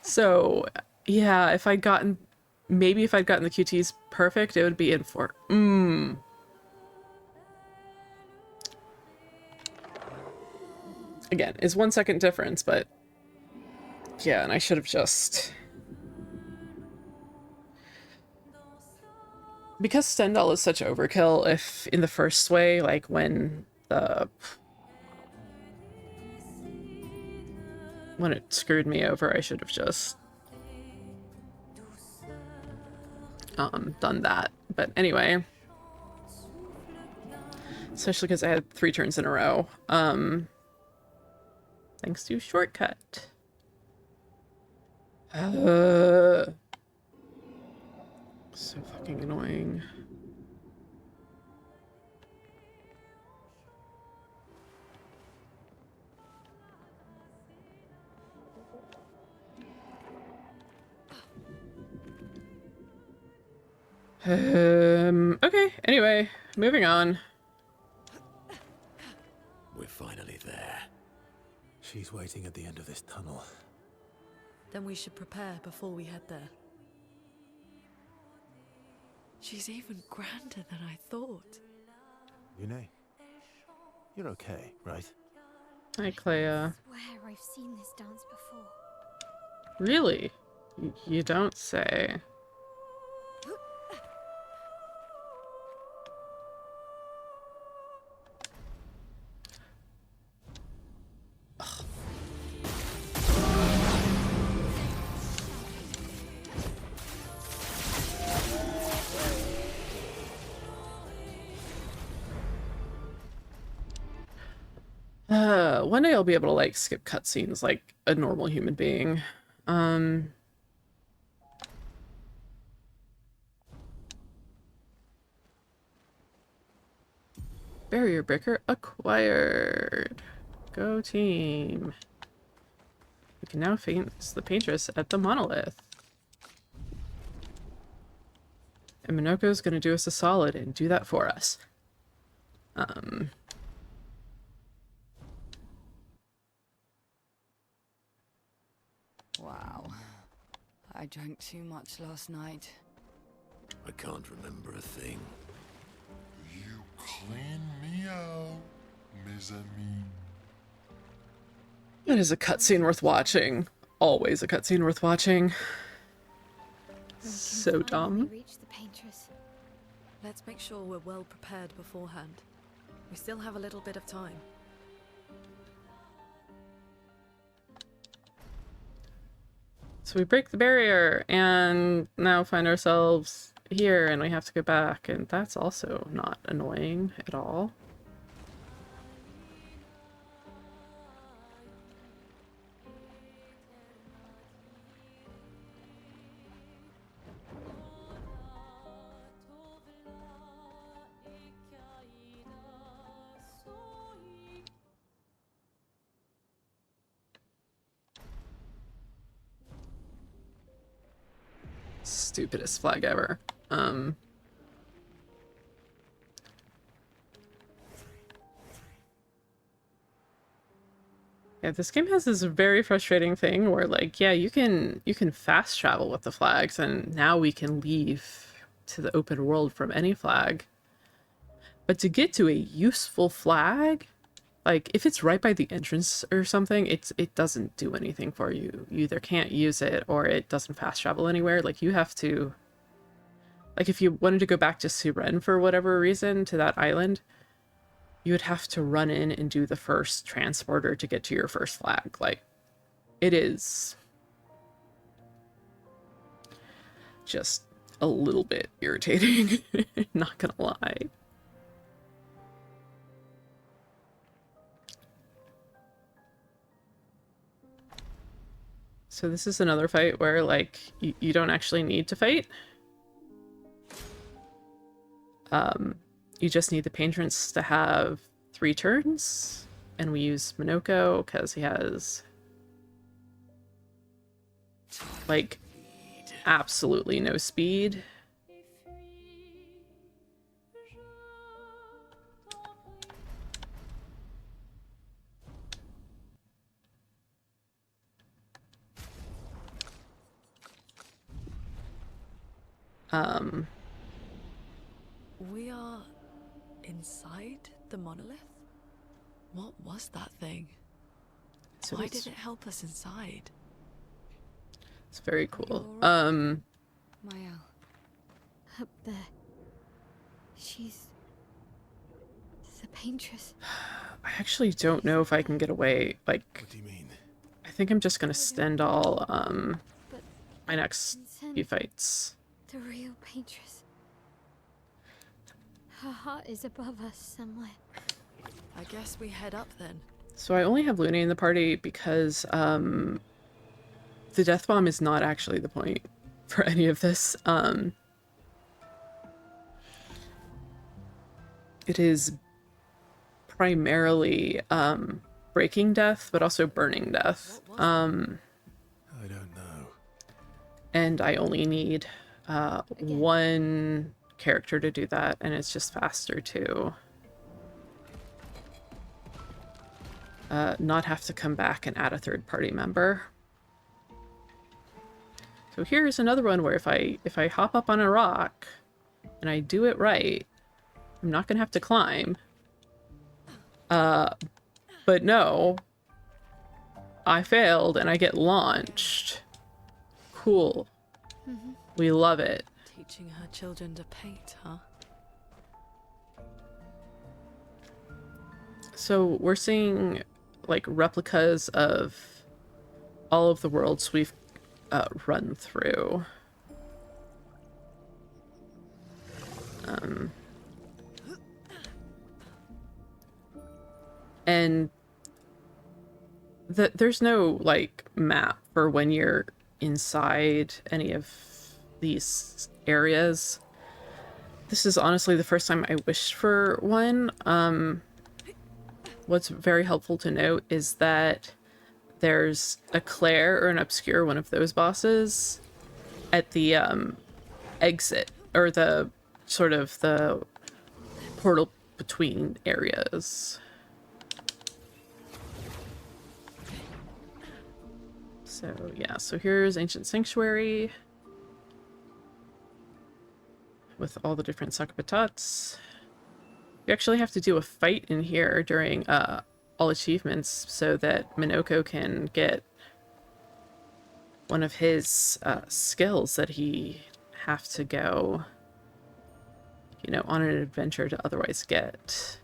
So, yeah, if I'd gotten, maybe if I'd gotten the QTs perfect, it would be in for. Again, it's 1 second difference, but yeah, and I should have just... Because Stendhal is such overkill, if in the first way, like when it screwed me over, I should have just done that. But anyway, especially because I had 3 turns in a row. Thanks to shortcut. So fucking annoying. Okay, anyway, moving on. We're finally there. She's waiting at the end of this tunnel. Then we should prepare before we head there. She's even grander than I thought. Yune, you're okay, right? Hi, Clea. I swear I've seen this dance before. Really? You don't say. One day I'll be able to, like, skip cutscenes like a normal human being. Barrier breaker acquired. Go team. We can now face the paintress at the monolith. And Minoko's gonna do us a solid and do that for us. Wow. I drank too much last night. I can't remember a thing. You clean me out, mes amis. That is a cutscene worth watching. Always a cutscene worth watching. So dumb. Reach the paintress. Let's make sure we're well prepared beforehand. We still have a little bit of time. So we break the barrier and now find ourselves here and we have to go back, and that's also not annoying at all. Stupidest flag ever. Yeah, this game has this very frustrating thing where, like, yeah, you can fast travel with the flags, and now we can leave to the open world from any flag. But to get to a useful flag, like if it's right by the entrance or something, it doesn't do anything for you. You either can't use it or it doesn't fast travel anywhere. Like you have to, like if you wanted to go back to Suren for whatever reason to that island, you would have to run in and do the first transporter to get to your first flag. Like it is just a little bit irritating, not gonna lie. So this is another fight where, like, you don't actually need to fight. You just need the patrons to have 3 turns, and we use Minoko because he has, like, absolutely no speed. We are inside the monolith? What was that thing? So Why did it help us inside? It's very cool. Mael. Up there. She's the paintress. I actually don't know if I can get away. Like, What do you mean? I think I'm just gonna stand all But my next few fights. the real paintress. Her heart is above us somewhere. I guess we head up then. So I only have Looney in the party because the death bomb is not actually the point for any of this. It is primarily breaking death, but also burning death. I don't know. And I only need one character to do that, and it's just faster to not have to come back and add a third party member. So here's another one where if I hop up on a rock and I do it right, I'm not gonna have to climb. But no, I failed and I get launched. Cool. We love it. Teaching her children to paint, huh? So we're seeing like replicas of all of the worlds we've run through. And there's no like map for when you're inside any of these areas. This is honestly the first time I wished for one. What's very helpful to note is that there's a Claire or an Obscure, one of those bosses, at the exit, or the sort of the portal between areas. So yeah, so here's Ancient Sanctuary with all the different Sakapatats. You actually have to do a fight in here during all achievements so that Minoko can get one of his skills that he have to go, you know, on an adventure to otherwise get.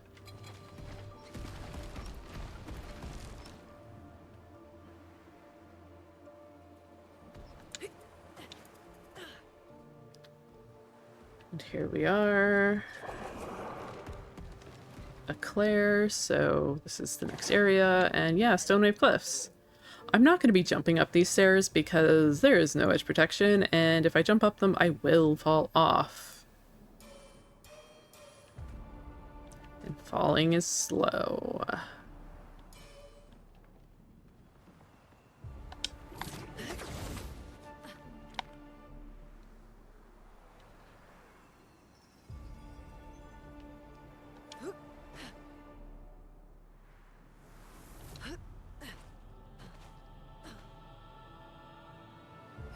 And here we are. A Claire, so this is the next area, and yeah, Stonewave Cliffs. I'm not going to be jumping up these stairs because there is no edge protection, and if I jump up them, I will fall off. And falling is slow.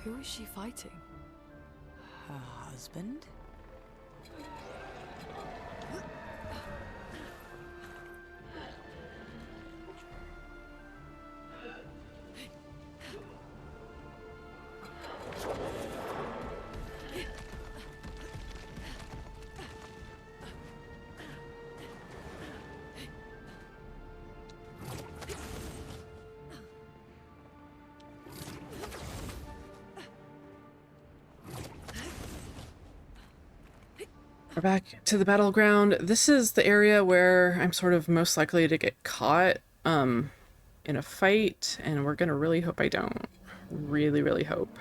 Who is she fighting? Her husband? We're back to the battleground. This is the area where I'm sort of most likely to get caught in a fight, and we're gonna really hope I don't. Really, really hope.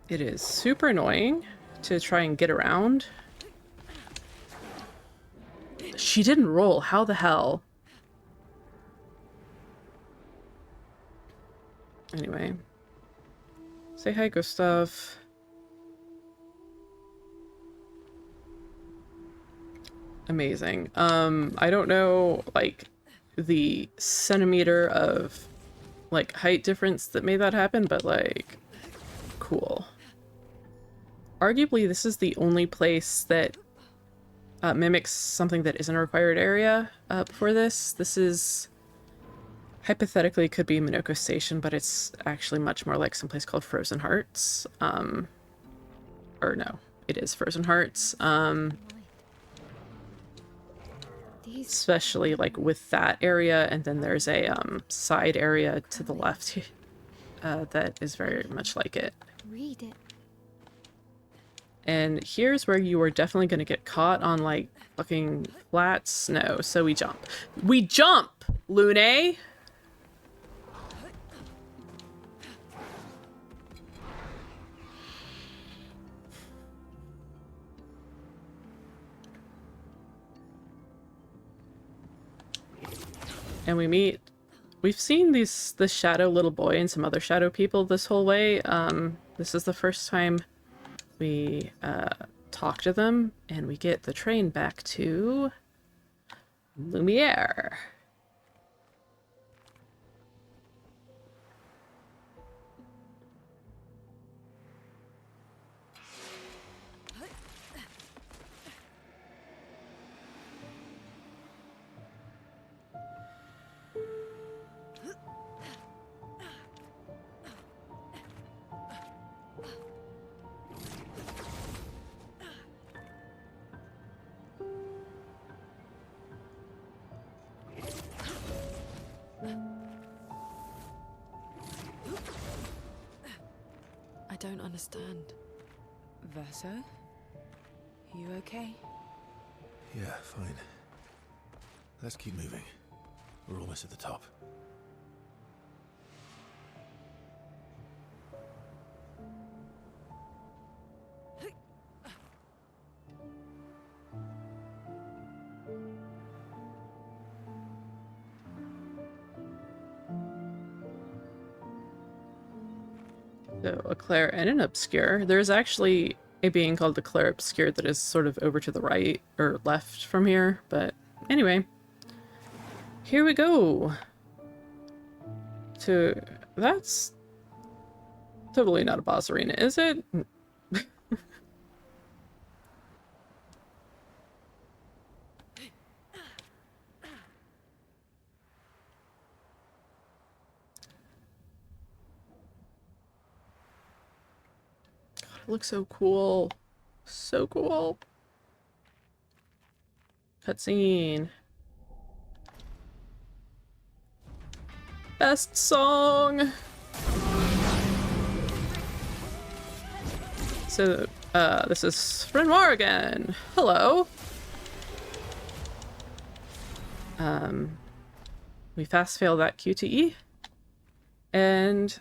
It is super annoying to try and get around. She didn't roll. How the hell? Anyway. Say hi, Gustav. Amazing. I don't know, like, the centimeter of, like, height difference that made that happen, but, like, cool. Arguably, this is the only place that mimics something that isn't a required area for this. This is... hypothetically could be Minoko Station, but it's actually much more like someplace called Frozen Hearts. Or no, it is Frozen Hearts. Especially like with that area, and then there's a side area to the left that is very much like it. Read it. And here's where you are definitely going to get caught on like fucking flat snow. So we jump. We jump, Lune! And we've seen this shadow little boy and some other shadow people this whole way. This is the first time we talk to them, and we get the train back to Lumiere. I don't understand. Verso? You okay? Yeah, fine. Let's keep moving. We're almost at the top. So, a Claire and an Obscure. There's actually a being called the Claire Obscure that is sort of over to the right or left from here, but anyway. Here we go! That's totally not a boss arena, is it? It looks so cool. So cool. Cutscene. Best song! So, this is Renoir again. Hello. We fast fail that QTE. And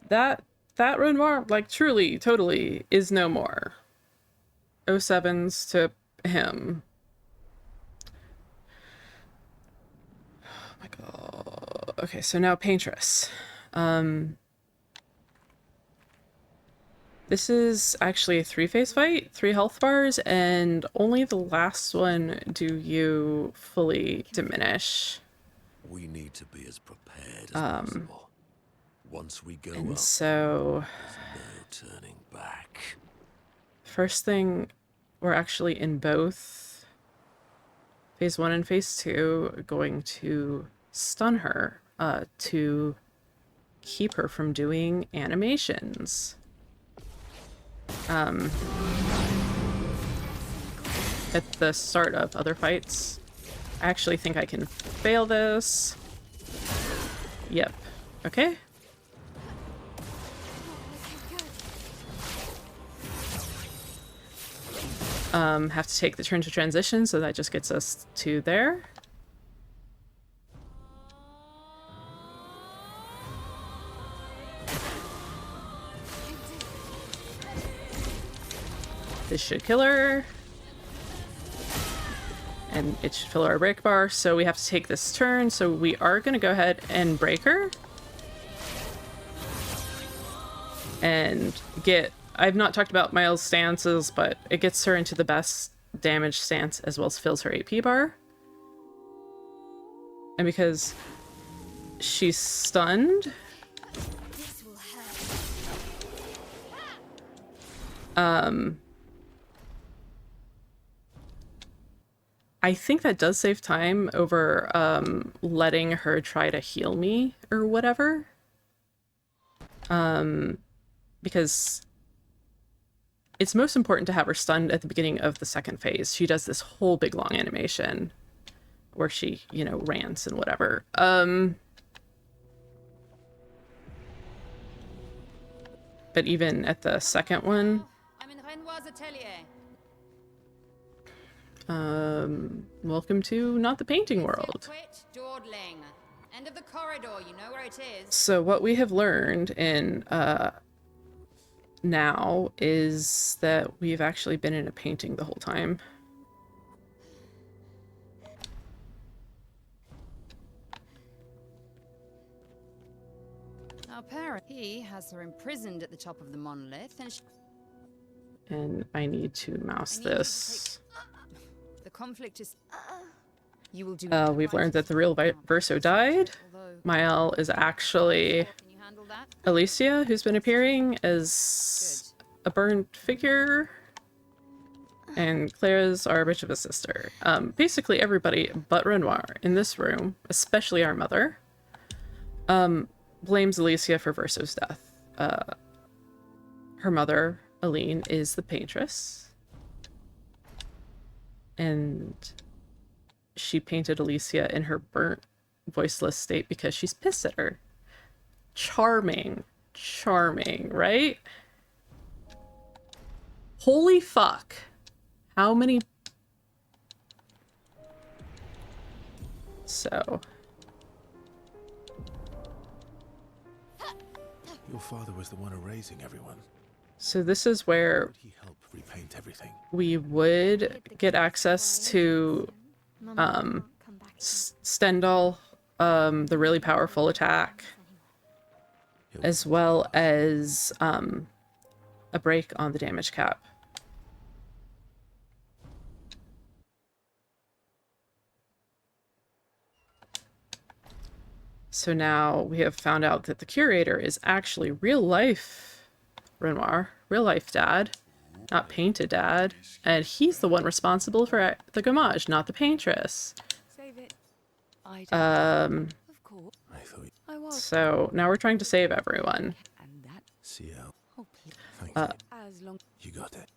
that Renoir, like, truly, totally is no more. 07s to him. Oh my god. Okay, so now Paintress. This is actually a 3-phase fight, 3 health bars, and only the last one do you fully diminish. We need to be as prepared as possible. Once we go And up, so, there's no turning back. first thing, we're actually in both phase 1 and phase 2 going to stun her to keep her from doing animations. At the start of other fights, I actually think I can fail this. Yep. Okay. Have to take the turn to transition, so that just gets us to there. This should kill her. And it should fill our break bar, so we have to take this turn, so we are going to go ahead and break her. And get... I've not talked about Miles' stances, but it gets her into the best damage stance as well as fills her AP bar. And because she's stunned, This will hurt. I think that does save time over letting her try to heal me or whatever. Because it's most important to have her stunned at the beginning of the second phase. She does this whole big long animation where she, you know, rants and whatever. But even at the second one, I'm in Renoir's atelier. welcome to not the painting world. Quit dawdling. End of the corridor, you know where it is. So what we have learned in now is that we've actually been in a painting the whole time. Our parent, he has her imprisoned at the top of the monolith, and And I need to mouse I need you to this. the conflict is. You will do. We've learned that the real Verso died. Although, Mael is actually can you handle that? Alicia, who's been appearing as a burnt figure. And Claire's our bitch of a sister. Basically everybody but Renoir in this room, especially our mother, blames Alicia for Verso's death. Her mother, Aline, is the paintress. And she painted Alicia in her burnt, voiceless state because she's pissed at her. Charming. Charming, right? Holy fuck. How many... So... Your father was the one erasing everyone. So this is where Would he help repaint everything? we would get access to Mum come back. Stendhal, the really powerful attack, as well as a break on the damage cap. So now we have found out that the curator is actually real life Renoir, real life dad, not painted dad, and he's the one responsible for the gommage, not the paintress. Save it. I don't. Of course. I thought I was. So now we're trying to save everyone. And that. CL. Oh, please. Thank you. As long. You got it.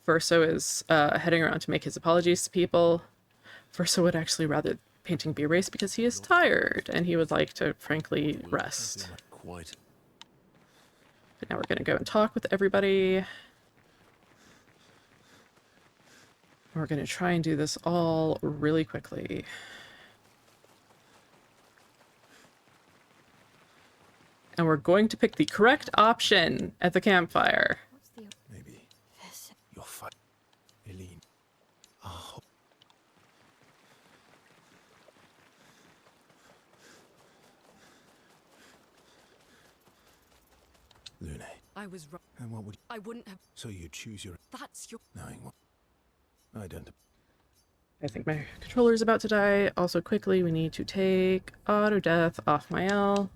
Verso is heading around to make his apologies to people. Verso would actually rather painting be erased because he is tired and he would like to, frankly, rest. Quite. But now we're going to go and talk with everybody. We're going to try and do this all really quickly. And we're going to pick the correct option at the campfire. What's the Maybe. You're fine. Eileen. Oh. Lune. I was wrong. And what would... I wouldn't have. So you choose your... That's your. Knowing what... I don't... I think my controller's about to die. Also, quickly, we need to take auto death off my L.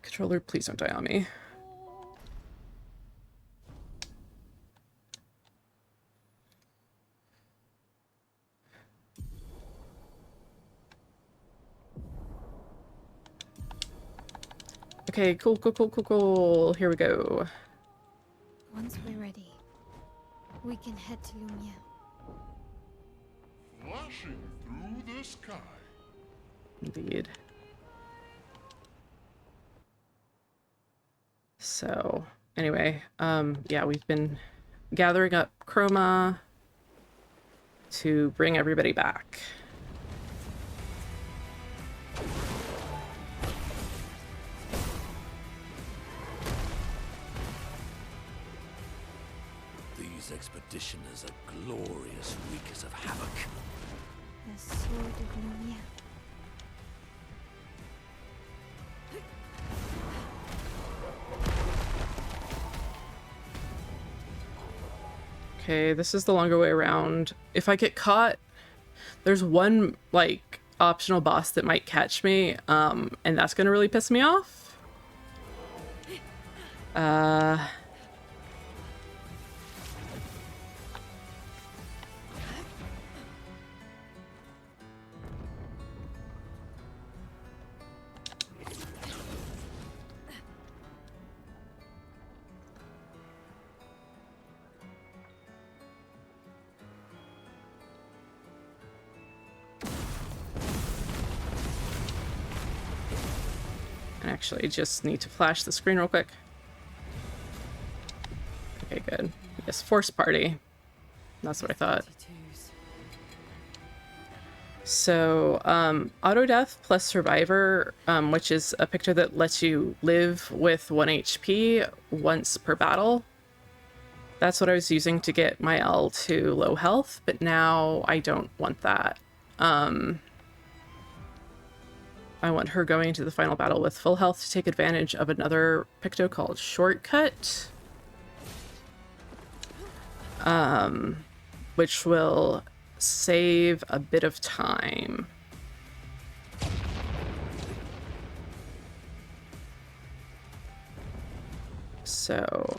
Controller, please don't die on me. Okay, cool. Here we go. Once we're ready, we can head to Lumia. Flashing through the sky. Indeed. So, anyway, yeah, we've been gathering up chroma to bring everybody back. These expeditioners are glorious wreakers of havoc. The Sword of Lumia. Okay, this is the longer way around. If I get caught, there's one, like, optional boss that might catch me, and that's gonna really piss me off. I actually just need to flash the screen real quick. Okay, good. Yes, Force Party. That's what I thought. So, Auto Death plus Survivor, which is a picture that lets you live with 1 HP once per battle. That's what I was using to get my L to low health, but now I don't want that. I want her going into the final battle with full health to take advantage of another picto called Shortcut. Which will save a bit of time. So,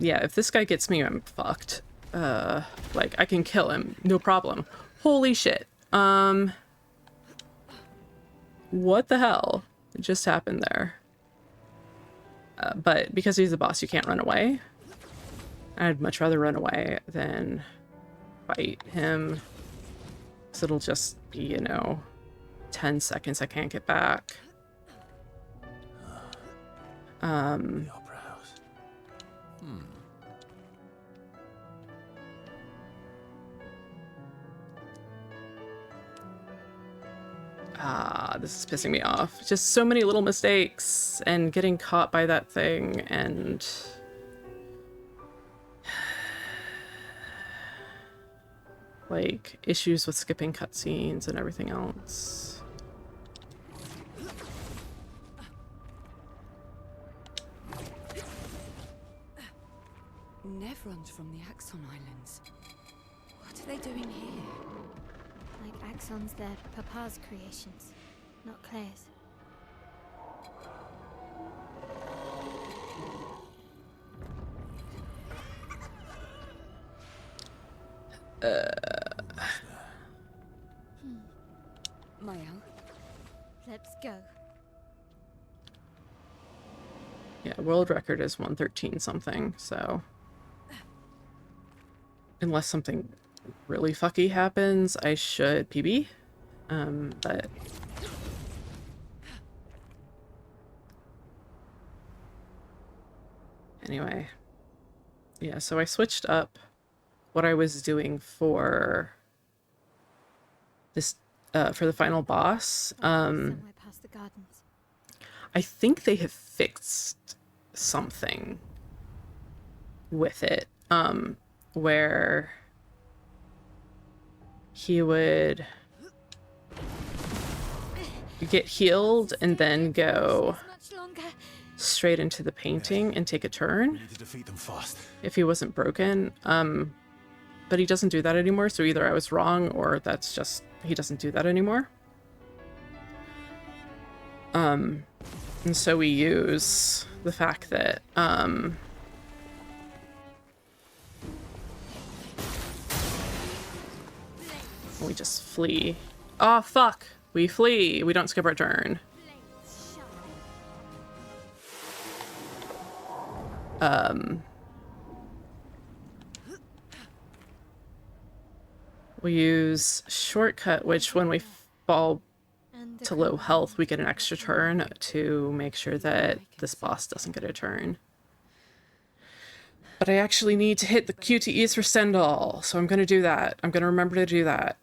yeah, if this guy gets me, I'm fucked. Like, I can kill him, no problem. Holy shit. What the hell just happened there? But because he's the boss, you can't run away. I'd much rather run away than fight him. So it'll just be, you know, 10 seconds I can't get back. The Opera House. This is pissing me off. Just so many little mistakes and getting caught by that thing and... like, issues with skipping cutscenes and everything else. Nevrons from the Axon Islands. What are they doing here? Like Axon's their Papa's creations, not Claire's. Mael? Let's go. Yeah, world record is 113 something, so... unless something really fucky happens, I should PB. But... anyway. Yeah, so I switched up what I was doing for this, for the final boss. Somewhere past the gardens. I think they have fixed something with it, where he would get healed and then go Much longer. straight into the painting and take a turn We need to defeat them fast. if he wasn't broken. But he doesn't do that anymore, so either I was wrong or that's just he doesn't do that anymore. And so we use the fact that we just flee. Oh fuck! We flee. We don't skip our turn. We use shortcut, which when we fall And the to low health, we get an extra turn to make sure that this boss doesn't get a turn. But I actually need to hit the QTEs for Stendhal, so I'm going to do that. I'm going to remember to do that.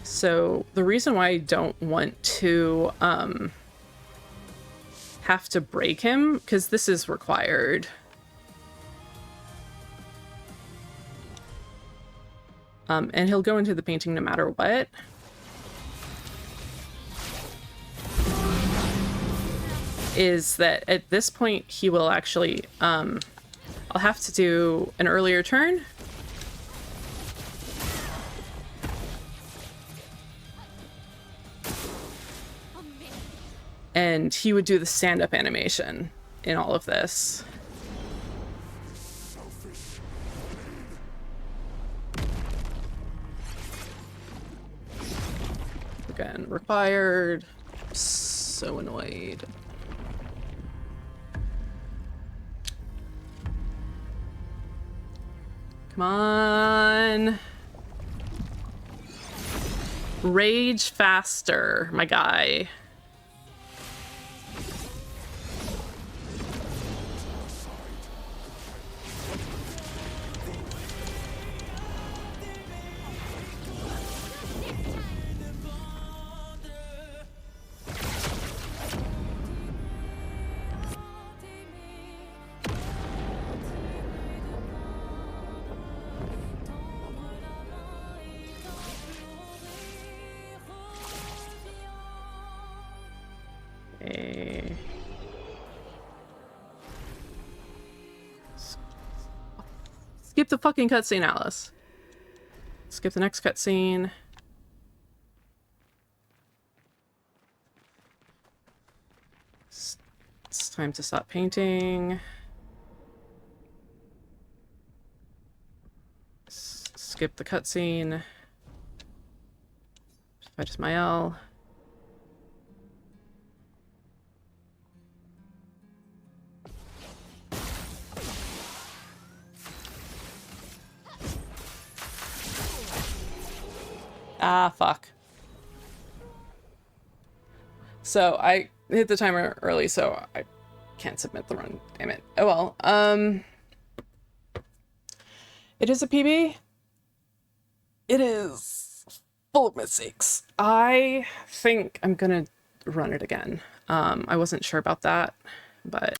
So the reason why I don't want to have to break him, because this is required. And he'll go into the painting no matter what. Is that at this point he will actually, I'll have to do an earlier turn. And he would do the stand-up animation in all of this. Again, required. So annoyed. Come on. Rage faster, my guy. Skip the fucking cutscene, Alice. Skip the next cutscene. It's time to stop painting. Skip the cutscene. Fight Ismael. Ah, fuck. So I hit the timer early, so I can't submit the run. Damn it. Oh well. It is a PB. It is full of mistakes. I think I'm gonna run it again. I wasn't sure about that, but